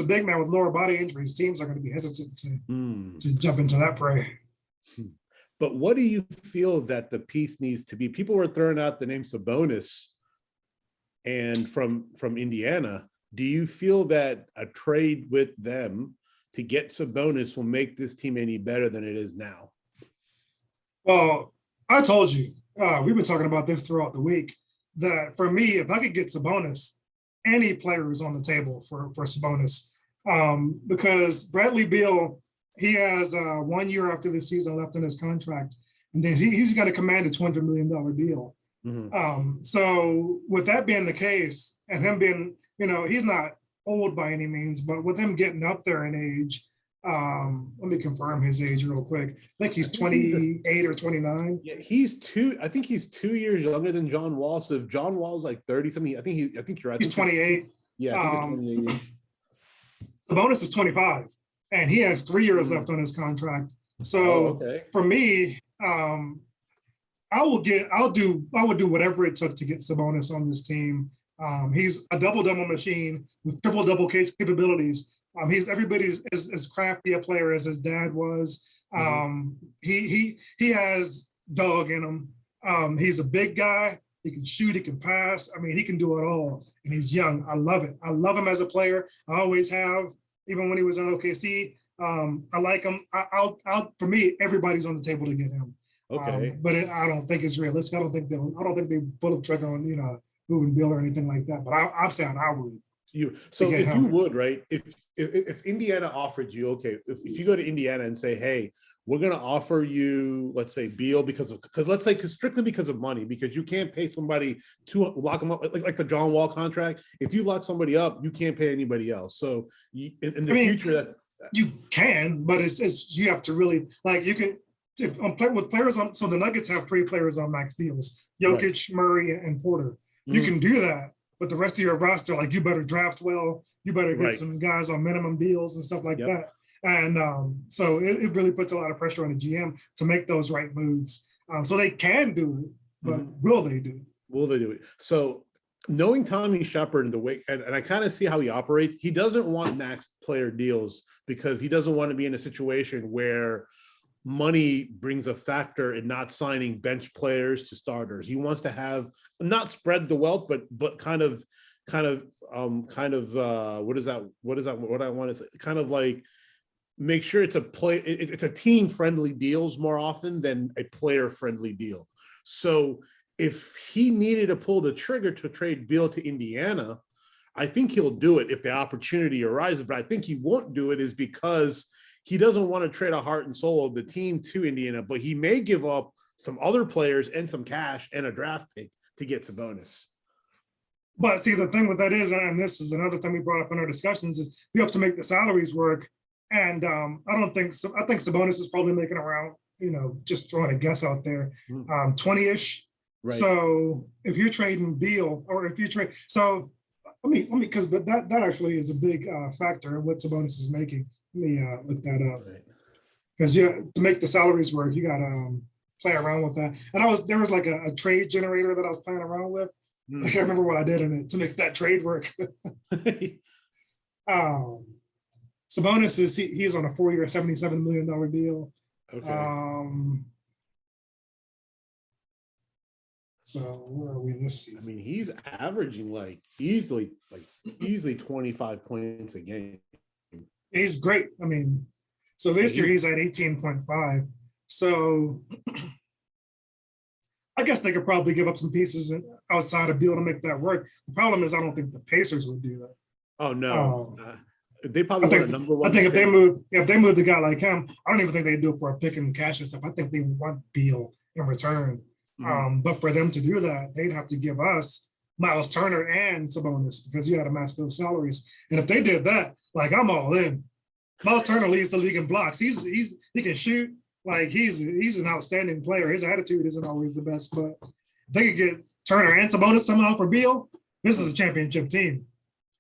big man with lower body injuries, teams are going to be hesitant to jump into that fray. But what do you feel that the piece needs to be? People were throwing out the name Sabonis and from Indiana. Do you feel that a trade with them to get Sabonis will make this team any better than it is now? Well, I told you, we've been talking about this throughout the week, that for me, if I could get Sabonis, any player is on the table for Sabonis. Because Bradley Beal, he has 1 year after the season left in his contract, and then he's got to command a $200 million deal. So with that being the case, and him being, he's not old by any means, but with him getting up there in age, let me confirm his age real quick. I think he's 28 or 29. Yeah, I think he's 2 years younger than John Wall. So if John Wall's like 30 something, I think you're right. He's 28. Yeah, I think he's 28. The bonus is 25. And he has 3 years left on his contract. So for me, I would do whatever it took to get Sabonis on this team. He's a double-double machine with triple-double case capabilities. He's everybody's as crafty a player as his dad was. He has dog in him. He's a big guy. He can shoot, he can pass. I mean, he can do it all. And he's young. I love it. I love him as a player. I always have. Even when he was in OKC, I like him. For me, everybody's on the table to get him. But I don't think it's realistic. I don't think they pull the trigger on moving Beal or anything like that. But I'm saying I would. If you would, right? If Indiana offered you, if you go to Indiana and say, hey, we're going to offer you, let's say Beal because strictly because of money, because you can't pay somebody to lock them up like the John Wall contract. If you lock somebody up, you can't pay anybody else. So in the future, you can, but it's you have to really you can. with players on, so the Nuggets have 3 players on max deals: Jokic, Right. Murray, and Porter. You Mhm. can do that, but the rest of your roster, like, you better draft well. You better get Right. some guys on minimum deals and stuff like Yep. that. And so it really puts a lot of pressure on the GM to make those right moves. So they can do it, but will they do it? Will they do it? So knowing Tommy Shepard and the way, and I kind of see how he operates, he doesn't want max player deals because he doesn't want to be in a situation where money brings a factor in not signing bench players to starters. He wants to have not spread the wealth, but kind of what is that? What I want to say? Kind of like make sure it's a team friendly deals more often than a player friendly deal. So if he needed to pull the trigger to trade Beal to Indiana, I think he'll do it if the opportunity arises. But I think he won't do it is because he doesn't want to trade a heart and soul of the team to Indiana, but he may give up some other players and some cash and a draft pick to get Sabonis. But see, the thing with that is, and this is another thing we brought up in our discussions, is you have to make the salaries work. And I think Sabonis is probably making around, just throwing a guess out there, 20-ish. Right. So if you're trading Beal, or if you trade, so let me, because that actually is a big factor in what Sabonis is making. Let me look that up. Because to make the salaries work, you got to play around with that. And there was like a trade generator that I was playing around with. I can't remember what I did in it to make that trade work. Sabonis he's on a 4-year, $77 million deal. Okay. So where are we this season? I mean, he's averaging easily 25 points a game. He's great. I mean, so this year he's at 18.5. So I guess they could probably give up some pieces outside of Beal to make that work. The problem is I don't think the Pacers would do that. Oh no. They probably want a number one. I think if they move a guy like him, I don't even think they do it for a pick and cash and stuff. I think they want Beal in return. But for them to do that, they'd have to give us Miles Turner and Sabonis because you had to match those salaries. And if they did that, I'm all in. Miles Turner leads the league in blocks. He can shoot. He's an outstanding player. His attitude isn't always the best, but if they could get Turner and Sabonis somehow for Beal, this is a championship team.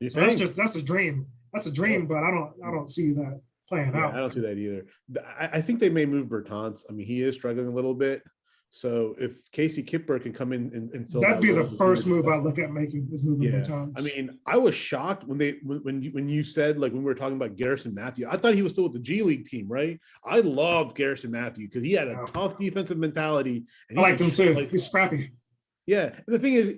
So that's a dream. That's a dream, but I don't see that playing out. I don't see that either. I think they may move Bertans. I mean, he is struggling a little bit. So if Casey Kipper can come in and fill that'd be the first move I look at making is moving Bertans. I mean, I was shocked when you said when we were talking about Garrison Matthew. I thought he was still with the G League team, right? I loved Garrison Matthew because he had a tough defensive mentality. And I liked him too. He's scrappy. Yeah, and the thing is,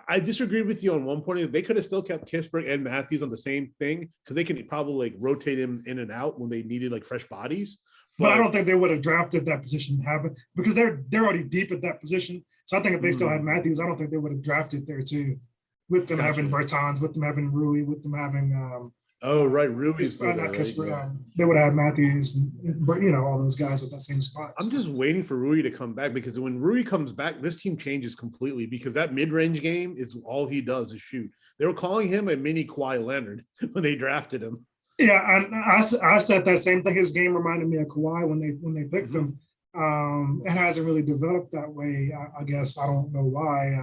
I disagree with you on one point. They could have still kept Kispert and Matthews on the same thing because they can probably rotate him in and out when they needed fresh bodies. But I don't think they would have drafted that position to happen because they're already deep at that position. So I think if they still had Matthews, I don't think they would have drafted there too, with them having Bertans, with them having Rui, with them having Rui's not Kispert. They would have had Matthews, and, all those guys at that same spot. I'm just waiting for Rui to come back because when Rui comes back, this team changes completely because that mid-range game is all he does is shoot. They were calling him a mini Kawhi Leonard when they drafted him. Yeah, and I said that same thing. His game reminded me of Kawhi when they picked him. It hasn't really developed that way. I guess I don't know why.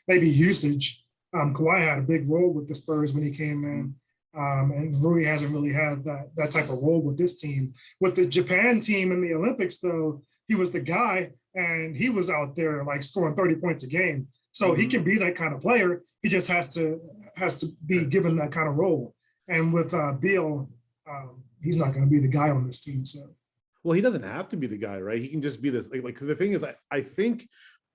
Maybe usage. Kawhi had a big role with the Spurs when he came in, and Rui hasn't really had that type of role with this team. With the Japan team in the Olympics, though, he was the guy, and he was out there scoring 30 points a game. So he can be that kind of player. He just has to be given that kind of role. And with Beal, he's not going to be the guy on this team. So, well, he doesn't have to be the guy, right? He can just be this. Because the thing is, I think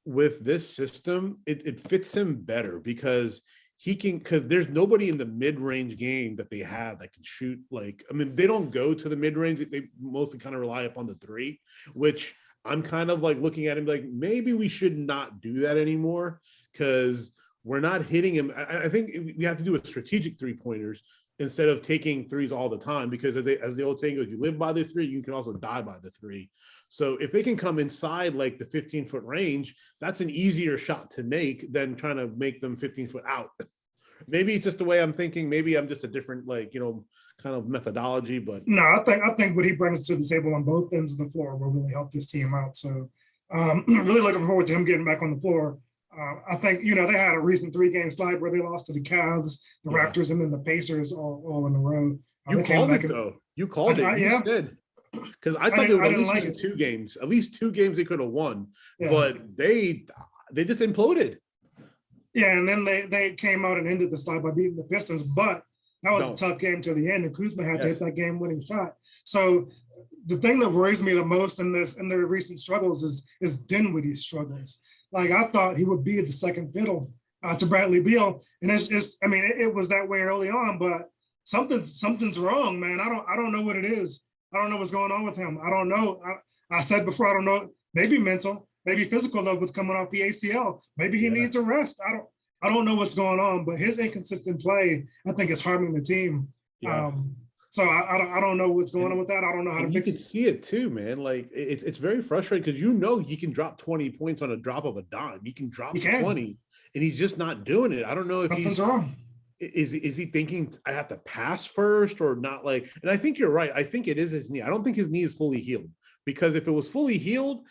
with this system, it fits him better because he can. Because there's nobody in the mid-range game that they have that can shoot. They don't go to the mid-range. They mostly kind of rely upon the three, which I'm kind of looking at him maybe we should not do that anymore because we're not hitting him. I think we have to do a strategic 3-pointers. Instead of taking threes all the time, because as the old saying goes, you live by the three, you can also die by the three. So if they can come inside the 15-foot range, that's an easier shot to make than trying to make them 15 foot out. Maybe it's just the way I'm thinking. Maybe I'm just a different, like, kind of methodology, but No, I think what he brings to the table on both ends of the floor will really help this team out. So really looking forward to him getting back on the floor. I think, they had a recent 3-game slide where they lost to the Cavs, the Yeah. Raptors, and then the Pacers all in a row. You called it, though. You called it. You Yeah. said, because I thought they would at least like win it. 2 games. At least 2 games they could have won, Yeah. but they just imploded. Yeah, and then they came out and ended the slide by beating the Pistons, but that was a tough game to the end, and Kuzma had to hit that game-winning shot. So the thing that worries me the most in their recent struggles is Dinwiddie's struggles. Like, I thought he would be the second fiddle to Bradley Beal, and it was that way early on, but something's wrong, man. I don't know what it is. I don't know what's going on with him. I don't know. I said before, I don't know. Maybe mental, maybe physical, though, with coming off the ACL. Maybe he needs a rest. I don't know what's going on, but his inconsistent play, I think, is harming the team. Yeah. So I don't know what's going on with that. I don't know how to fix it. You can see it too, man. Like, it's very frustrating because he can drop 20 points on a drop of a dime. He can drop 20, and he's just not doing it. I don't know if something's wrong. Is he thinking I have to pass first or not? Like, and I think you're right. I think it is his knee. I don't think his knee is fully healed, because if it was fully healed,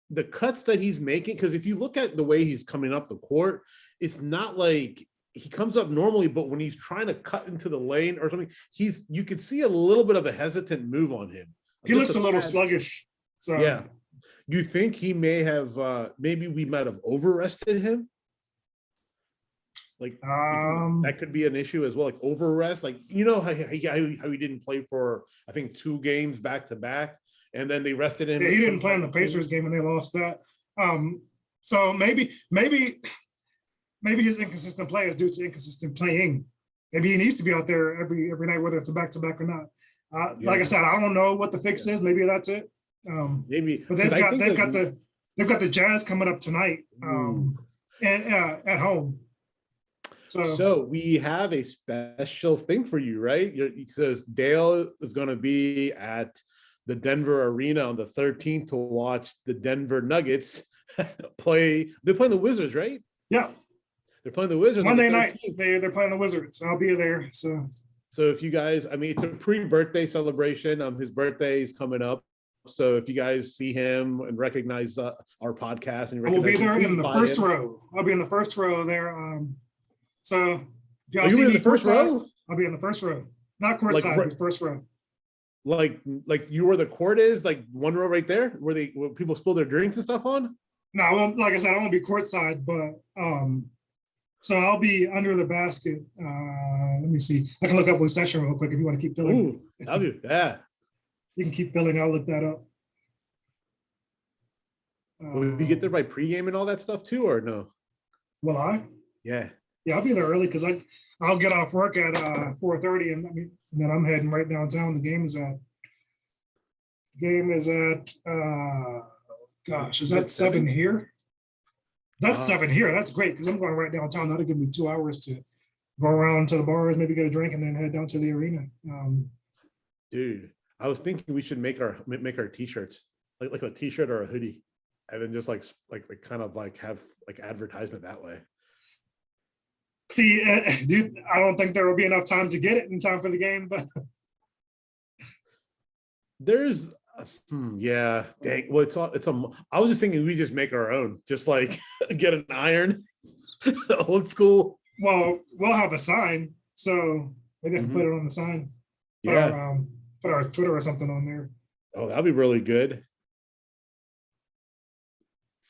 the cuts that he's making, because if you look at the way he's coming up the court, it's not like he comes up normally, but when he's trying to cut into the lane or something, you could see a little bit of a hesitant move on him. He looks a little sluggish. So yeah. You think he may have maybe we might have over-rested him? Like, that could be an issue as well, like over-rest. Like, how he didn't play for, I think, 2 games back to back, and then they rested him. Yeah, he didn't play in the Pacers game and they lost that. So maybe his inconsistent play is due to inconsistent playing. Maybe he needs to be out there every night, whether it's a back-to-back or not. Like I said, I don't know what the fix is. Maybe that's it. Maybe, but they've got the Jazz coming up tonight, and at home. So we have a special thing for you, right? Because Dale is going to be at the Denver Arena on the 13th to watch the Denver Nuggets play. They're playing the Wizards, right? Yeah. They're playing the Wizards Monday night. They're playing the Wizards. I'll be there. So if you guys, it's a pre-birthday celebration. His birthday is coming up. So if you guys see him and recognize our podcast, and I will be there in the first row. I'll be in the first row there. So if y'all see me in the first row, I'll be in the first row. Not courtside, but first row. Like you where the court is, like one row right there, where people spill their drinks and stuff on? No, I won't, like I said, I won't be courtside, but so I'll be under the basket. Let me see. I can look up what session real quick if you want to keep filling. Ooh, that'll do. Yeah. You can keep filling. I'll look that up. Will you get there by pregame and all that stuff too, or no? Will I? Yeah. Yeah, I'll be there early because I'll get off work at 4:30, and then I'm heading right downtown. The game is at gosh, is that 7 here? That's 7 here. That's great because I'm going right downtown. That'll give me 2 hours to go around to the bars, maybe get a drink, and then head down to the arena. Dude, I was thinking we should make our t-shirts, like a t-shirt or a hoodie, and then just like kind of like have like advertisement that way. See, dude, I don't think there will be enough time to get it in time for the game, but there's, yeah, dang. Well, I was just thinking we just make our own, just like get an iron, old school. Well, we'll have a sign, so maybe I can put it on the sign. Yeah. Put our Twitter or something on there. Oh, that'd be really good.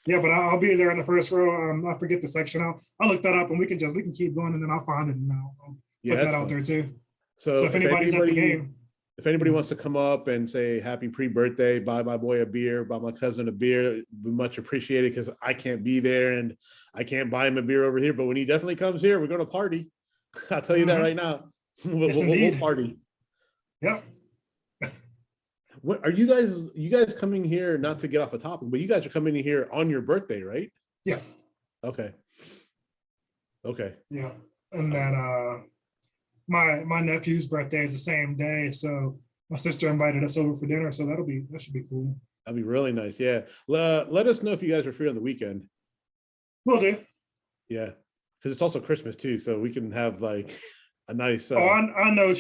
Yeah, but I'll be there in the first row. I forget the section. I'll look that up, and we can keep going, and then I'll find it, and I'll put that out there too. So if anybody's at the game, if anybody wants to come up and say happy pre-birthday, buy my boy a beer, buy my cousin a beer, it'd be much appreciated because I can't be there and I can't buy him a beer over here. But when he definitely comes here, we're going to party. I'll tell you that right now. We'll party. Yep. What are you guys coming here, not to get off a topic, but you guys are coming in here on your birthday, right? Yeah. Okay. Yeah. And then my nephew's birthday is the same day. So my sister invited us over for dinner. So that should be cool. That'd be really nice. Yeah. Let us know if you guys are free on the weekend. Will do. Yeah. because it's also Christmas too, so we can have like a nice. I know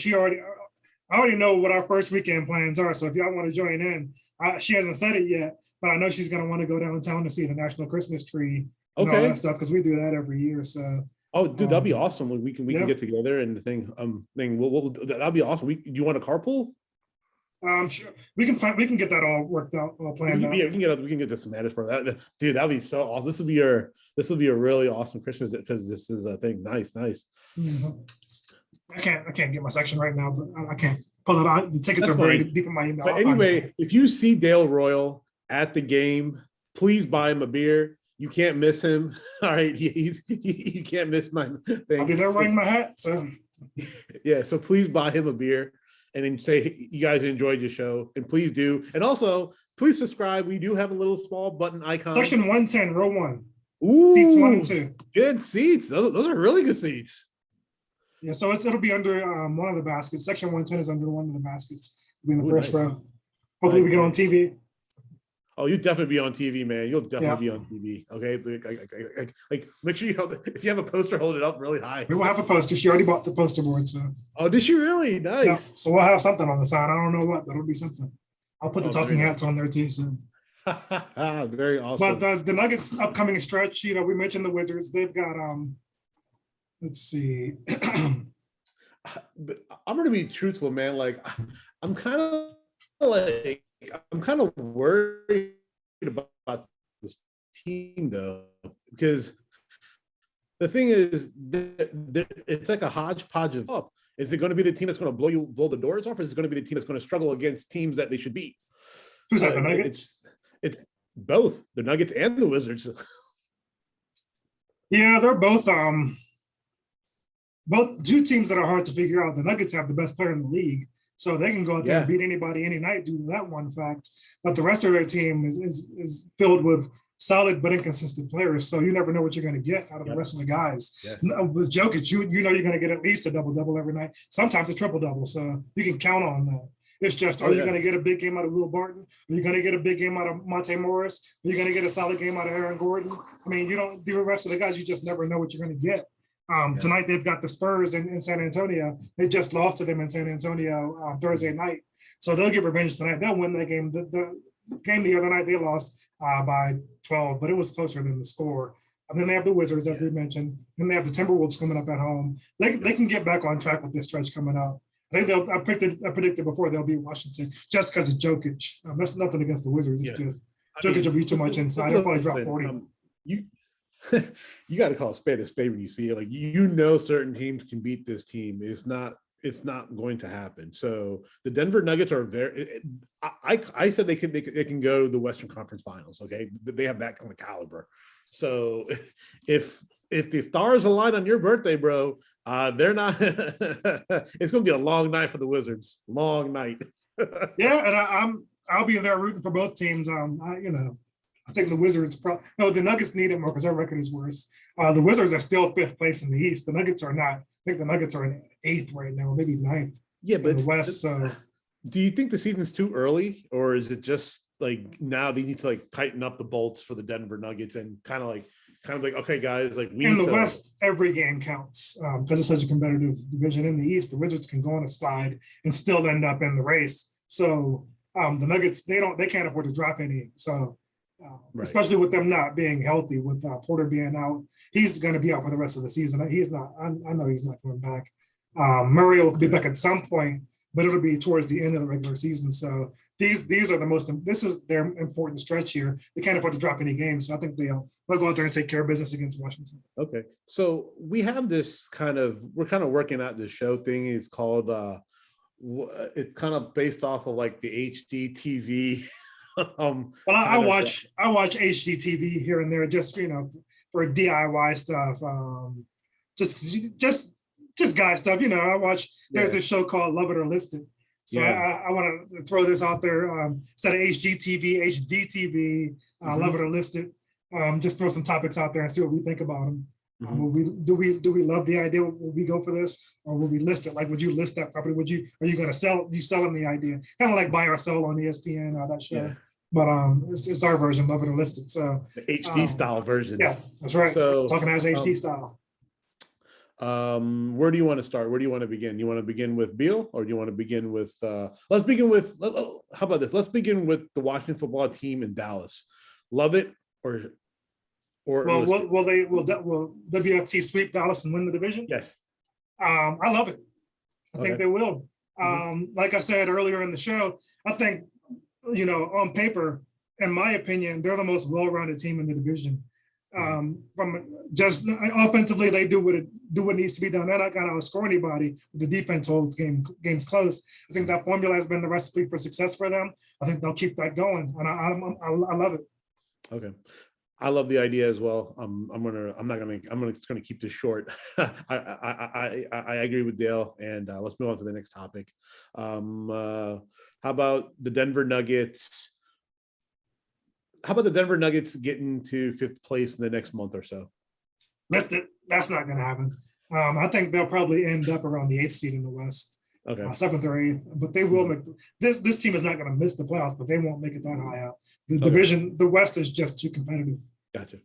I already know what our first weekend plans are. So if y'all want to join in, she hasn't said it yet, but I know she's going to want to go downtown to see the National Christmas tree and all that stuff because we do that every year. So. Oh, dude, that'd be awesome. We can get together and the thing. That'd be awesome. Do you want a carpool? Sure. We can get that all worked out, all planned out. Yeah, we can get this Samadas for that. Dude, that'd be so awesome. This will be a really awesome Christmas because this is a thing. Nice. Mm-hmm. I can't get my section right now, but I can't pull it out. The tickets are very deep in my email. But anyway, if you see Dale Royal at the game, please buy him a beer. You can't miss him. All right, you can't miss my thing. I'll be there wearing my hat. So yeah, so please buy him a beer and then say you guys enjoyed your show, and please do. And also, please subscribe. We do have a little small button icon. Section 110, row 1. Ooh, seats 1 and 2. Good seats. Those are really good seats. Yeah, so it'll be under one of the baskets. Section 110 is under one of the baskets. It'll be in the first row. Hopefully, we get on TV. Oh, you'll definitely be on TV, man. You'll definitely be on TV. Okay, like make sure if you have a poster, hold it up really high. We will have a poster. She already bought the poster board. So. Oh, did she really? Nice. Yeah, so we'll have something on the side. I don't know what, but it'll be something. I'll put the talking hats on there too soon. Very awesome. But the Nuggets upcoming stretch, we mentioned the Wizards. They've got let's see. I'm gonna be truthful, man. Like I'm kind of worried about this team though, because the thing is, it's like a hodgepodge of up. Is it going to be the team that's going to blow the doors off, or is it going to be the team that's going to struggle against teams that they should beat? Who's that? The Nuggets? It's both the Nuggets and the Wizards. Yeah, they're both two teams that are hard to figure out. The Nuggets have the best player in the league, so they can go out there and beat anybody any night due to that one fact. But the rest of their team is filled with solid but inconsistent players, so you never know what you're going to get out of the rest of the guys. With Jokic, you know you're going to get at least a double-double every night, sometimes a triple-double, so you can count on that. It's just, are you going to get a big game out of Will Barton? Are you going to get a big game out of Monte Morris? Are you going to get a solid game out of Aaron Gordon? I mean, you don't do the rest of the guys, you just never know what you're going to get. Tonight, they've got the Spurs in San Antonio. They just lost to them in San Antonio Thursday night. So they'll get revenge tonight. They'll win that game. The game the other night, they lost by 12, but it was closer than the score. And then they have the Wizards, as we mentioned. Then they have the Timberwolves coming up at home. They can get back on track with this stretch coming up. I think I predicted before they'll beat Washington just because of Jokic. That's nothing against the Wizards. It's just Jokic will be too much inside. He'll probably drop 40. You got to call a spade when you see it. Like certain teams can beat this team. It's not going to happen. So the Denver Nuggets are very. I said they can go to the Western Conference Finals. Okay, they have that kind of caliber. So if the stars align on your birthday, bro, they're not. It's going to be a long night for the Wizards. Long night. Yeah, and I'll be there rooting for both teams. I think the Wizards, the Nuggets need it more because their record is worse. The Wizards are still 5th place in the East. The Nuggets are not. I think the Nuggets are in 8th right now, maybe 9th. Yeah, but in the West. So, do you think the season's too early, or is it just like now they need to like tighten up the bolts for the Denver Nuggets and kind of like okay, guys, like in the West, every game counts because it's such a competitive division. In the East, the Wizards can go on a slide and still end up in the race. So the Nuggets, they can't afford to drop any. So. Especially with them not being healthy, with Porter being out, he's going to be out for the rest of the season. He's not. I know he's not coming back. Murray will be back at some point, but it'll be towards the end of the regular season. So these are the most. This is their important stretch here. They can't afford to drop any games, so I think they'll go out there and take care of business against Washington. Okay, so we have this we're kind of working out this show thing. It's called. It's kind of based off of like the HD TV. I watch HGTV here and there, just for DIY stuff, just guy stuff. I watch. There's a show called Love It or List It. So I want to throw this out there instead of HGTV, HDTV, Love It or List It. Just throw some topics out there and see what we think about them. Mm-hmm. Do we love the idea? Will we go for this, or will we list it? Like, would you list that property? Are you going to sell? You selling the idea? Kind of like Buy or Sell on ESPN, that show. Yeah. But it's our version, Love It or List It. So the HD style version. Yeah, that's right. So talking as HD style. Where do you want to start? Where do you want to begin? You want to begin with Beal, or do you want to begin with? Let's begin with. How about this? Let's begin with the Washington football team in Dallas. Love it Well, list it? will WFT sweep Dallas and win the division? Yes. I love it. I think Okay. they will. Like I said earlier in the show, I think, on paper, in my opinion, they're the most well-rounded team in the division. From just offensively, they do what needs to be done. They're not going to outscore anybody. The defense holds games close. I think that formula has been the recipe for success for them. I think they'll keep that going, and I love it. Okay. I love the idea as well. I'm just gonna keep this short. I agree with Dale, and let's move on to the next topic. How about the Denver Nuggets? How about the Denver Nuggets getting to 5th place in the next month or so? That's not going to happen. I think they'll probably end up around the 8th seed in the West, Okay. 7th or 8th. But they will make this team is not going to miss the playoffs, but they won't make it that high out. The division, the West is just too competitive. Gotcha.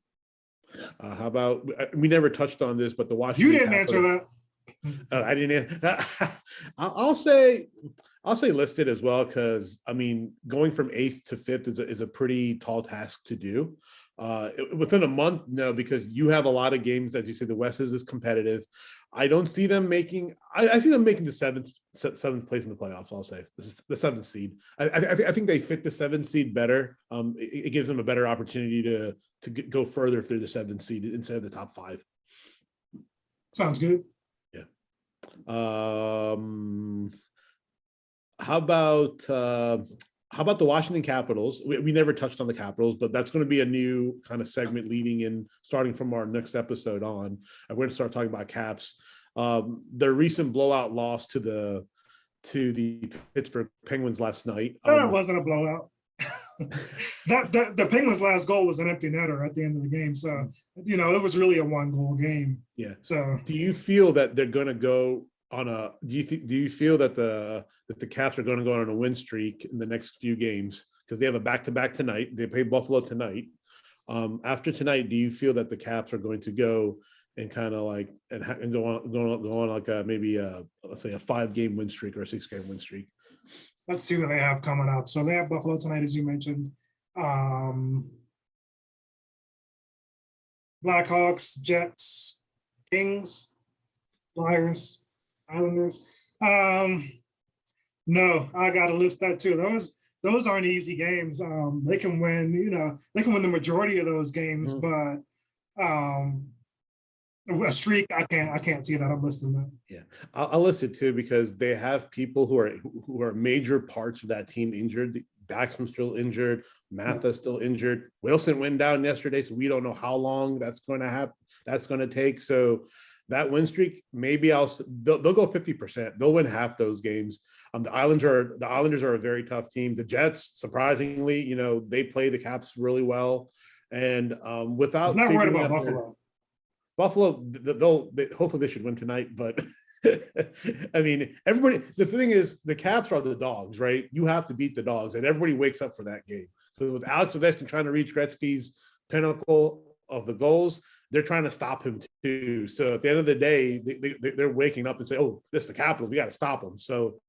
How about we never touched on this, but the Washington. You didn't answer that. I didn't. I'll say listed as well, because I mean, going from 8th to 5th is a pretty tall task to do. Within a month, no, because you have a lot of games, as you say, the West is competitive. I don't see them making. I see them making the seventh place in the playoffs. I'll say this is the 7th seed. I think they fit the 7th seed better. It gives them a better opportunity to go further through the 7th seed instead of the top 5. Sounds good. Yeah. How about the Washington Capitals? We never touched on the Capitals, but that's going to be a new kind of segment leading in, starting from our next episode on. I'm going to start talking about Caps. Their recent blowout loss to the Pittsburgh Penguins last night. That wasn't a blowout. The Penguins' last goal was an empty netter at the end of the game, so it was really a 1-goal game. Yeah. So, do you feel that they're going to go on a? Do you feel that the Caps are going to go on a win streak in the next few games, because they have a back-to-back tonight? They play Buffalo tonight. After tonight, do you feel that the Caps are going to go and kind of like and go on like maybe let's say a 5-game win streak or a 6-game win streak? let's see what they have coming up. So they have Buffalo tonight, as you mentioned. Blackhawks, Jets, Kings, Flyers, Islanders. No, I got to list that too. Those aren't easy games. They can win, they can win the majority of those games, but a streak, I can't see that. I'm listing that. Yeah, I'll list it too, because they have people who are major parts of that team injured. Backstrom's still injured. Matha's still injured. Wilson went down yesterday, so we don't know how long that's going to happen. That's going to take. So that win streak, maybe they'll go 50%. They'll win half those games. The Islanders are a very tough team. The Jets, surprisingly, they play the Caps really well. And without I'm not worried about Buffalo. Buffalo, hopefully they should win tonight, but I mean, everybody, the thing is, the Caps are the dogs, right? You have to beat the dogs, and everybody wakes up for that game. Because with Alex Ovechkin trying to reach Gretzky's pinnacle of the goals, they're trying to stop him too. So at the end of the day, they're waking up and say, "Oh, this is the Capitals. We got to stop them." So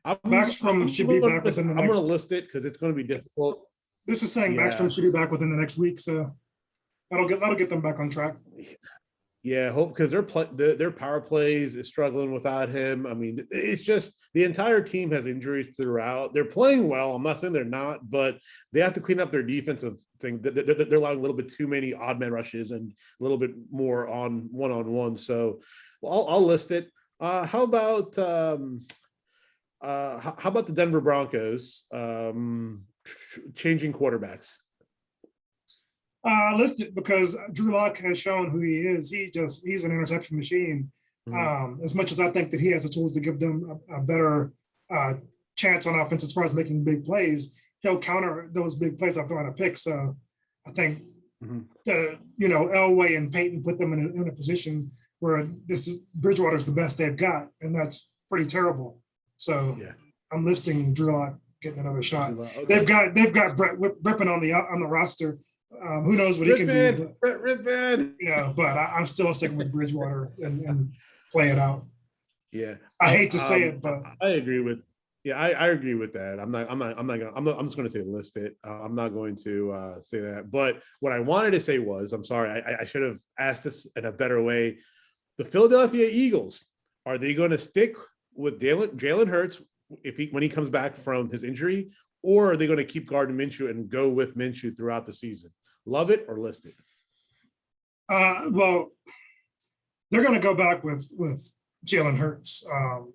Backstrom should be back within the next. I'm going to list it because it's going to be difficult. This is saying Backstrom should be back within the next week, so that'll get them back on track. Yeah, hope, because their power plays is struggling without him. I mean, it's just the entire team has injuries throughout. They're playing well. I'm not saying they're not, but they have to clean up their defensive thing. They're allowing a little bit too many odd man rushes and a little bit more on one-on-one. So I'll list it. How about the Denver Broncos changing quarterbacks? Listed because Drew Lock has shown who he is. He's an interception machine. As much as I think that he has the tools to give them a better chance on offense as far as making big plays, he'll counter those big plays after throwing a pick. So I think Elway and Peyton put them in a position where Bridgewater's the best they've got, and that's pretty terrible. So I'm listing Drew Lock getting another shot. Okay. They've got Brett Rippon on the roster, Who knows what he can do? Rip Van. But I'm still sticking with Bridgewater and play it out. Yeah, I hate to say it, but I agree with. Yeah, I agree with that. I'm just going to say list it. I'm not going to say that. But what I wanted to say was, I'm sorry, I should have asked this in a better way. The Philadelphia Eagles, are they going to stick with Jalen Hurts when he comes back from his injury, or are they going to keep guarding Minshew and go with Minshew throughout the season? Love it or list it? well, they're going to go back with Jalen Hurts.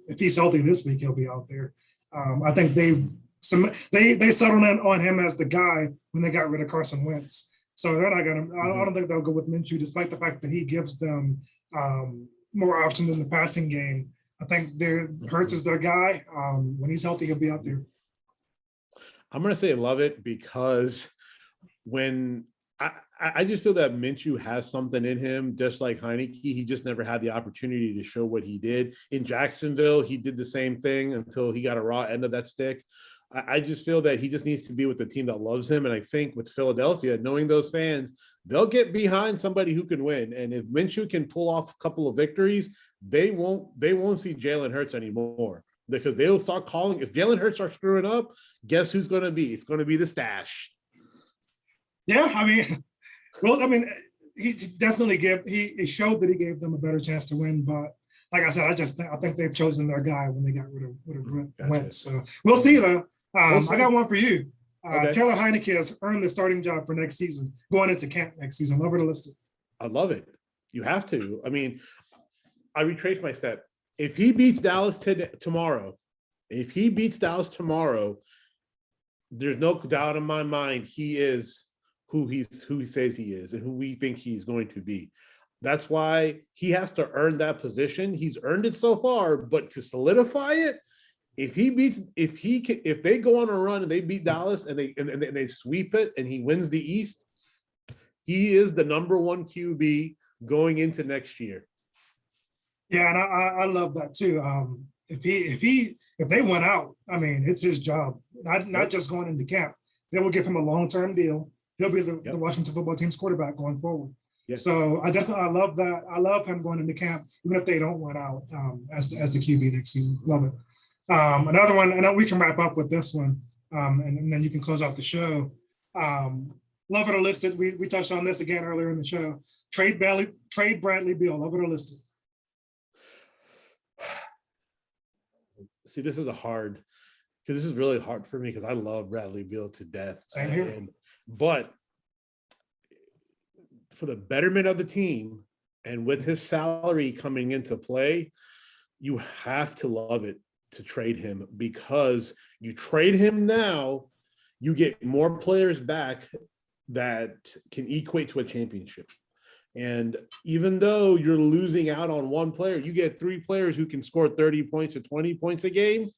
If he's healthy this week, he'll be out there. I think they settled in on him as the guy when they got rid of Carson Wentz. So they're not going to. I don't think they'll go with Minshew, despite the fact that he gives them more options in the passing game. I think Hurts is their guy. When he's healthy, he'll be out there. I'm going to say love it because when I just feel that Minshew has something in him, just like Heineke. He just never had the opportunity to show what he did. In Jacksonville, he did the same thing until he got a raw end of that stick. I just feel that he just needs to be with the team that loves him. And I think with Philadelphia, knowing those fans, they'll get behind somebody who can win. And if Minshew can pull off a couple of victories, they won't see Jalen Hurts anymore because they'll start calling. If Jalen Hurts starts screwing up, guess who's going to be? It's going to be the stash. Yeah, he definitely he showed that he gave them a better chance to win. But like I said, I think they've chosen their guy when they got rid of Wentz. So we'll see though. I got one for you. Okay. Taylor Heineke has earned the starting job for next season, going into camp next season. Love it or list it. I love it. You have to. I mean, I retrace my step. If he beats Dallas tomorrow, there's no doubt in my mind he is who he says he is and who we think he's going to be. That's why he has to earn that position. He's earned it so far, but to solidify it, if they go on a run and they beat Dallas and they sweep it and he wins the East, he is the number one QB going into next year. Yeah, and I love that too. If they went out, it's his job. Not just going into camp. They will give him a long-term deal. He'll be the Washington football team's quarterback going forward. Yes. So I love that. I love him going into camp, even if they don't win out as the QB next season. Love it. Another one, I know we can wrap up with this one, and then you can close out the show. Love it or list it. We touched on this again earlier in the show. Trade Bradley Beal. Love it or list it. See, this is really hard for me because I love Bradley Beal to death. Same here. But for the betterment of the team and with his salary coming into play, you have to love it to trade him, because you trade him now, you get more players back that can equate to a championship. And even though you're losing out on one player, you get three players who can score 30 points or 20 points a game.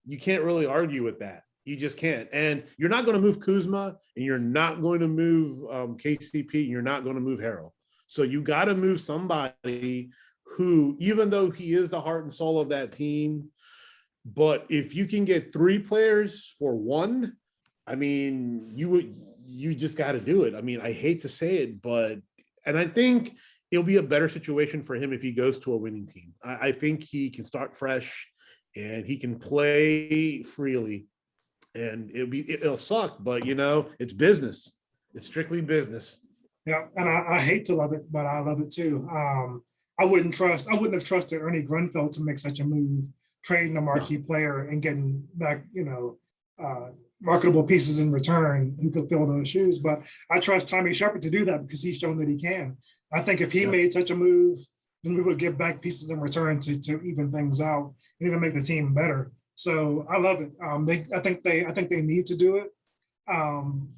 You can't really argue with that. You just can't. And you're not going to move Kuzma, and you're not going to move KCP, and you're not going to move Harrell. So you got to move somebody who, even though he is the heart and soul of that team, but if you can get three players for one, you just got to do it. I hate to say it, and I think it'll be a better situation for him if he goes to a winning team. I think he can start fresh and he can play freely, and it'll suck, but it's business. It's strictly business. Yeah. And I hate to love it, but I love it too. I wouldn't have trusted Ernie Grunfeld to make such a move, trading a marquee player and getting back, marketable pieces in return who could fill those shoes. But I trust Tommy Shepard to do that because he's shown that he can. I think if he made such a move, then we would give back pieces in return to even things out and even make the team better. So I love it. I think they need to do it. And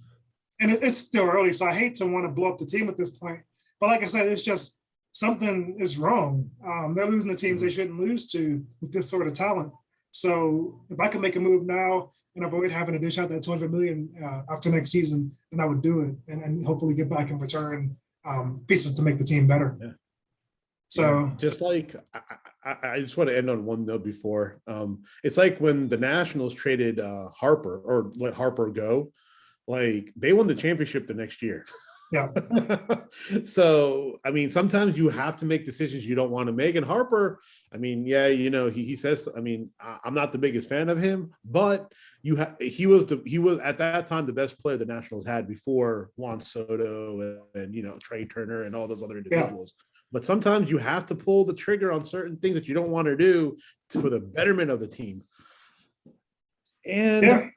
it's still early, so I hate to want to blow up the team at this point. But like I said, it's just something is wrong. They're losing the teams they shouldn't lose to with this sort of talent. So if I could make a move now and avoid having to dish out that $200 million after next season, then I would do it and hopefully get back in return pieces to make the team better. Yeah. So just like I just want to end on one note before. It's like when the Nationals traded Harper or let Harper go. like they won the championship the next year. Yeah. So, I mean, sometimes you have to make decisions you don't want to make. And Harper, I mean, yeah, you know, he says, I mean, I'm not the biggest fan of him, but he was at that time the best player the Nationals had before Juan Soto and you know, Trey Turner and all those other individuals. Yeah. But sometimes you have to pull the trigger on certain things that you don't want to do for the betterment of the team. And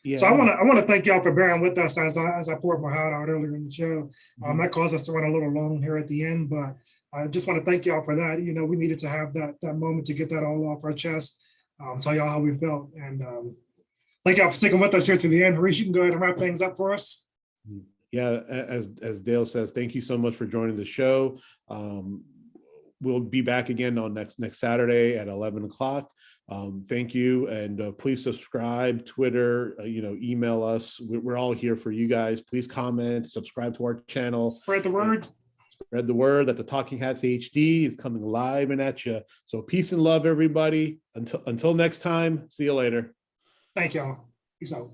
yeah. So I want to thank y'all for bearing with us as I poured my heart out earlier in the show. That caused us to run a little long here at the end, but I just want to thank y'all for that. You know, we needed to have that moment to get that all off our chest, tell y'all how we felt, and thank y'all for sticking with us here to the end. Rouge, you can go ahead and wrap things up for us. Yeah, as Dale says, thank you so much for joining the show. We'll be back again on next Saturday at 11 o'clock. Thank you. And please subscribe, Twitter, you know, email us. We're all here for you guys. Please comment, subscribe to our channel. Spread the word. Spread the word that the Talking Hats HD is coming live and at you. So peace and love, everybody. Until next time, see you later. Thank y'all. Peace out.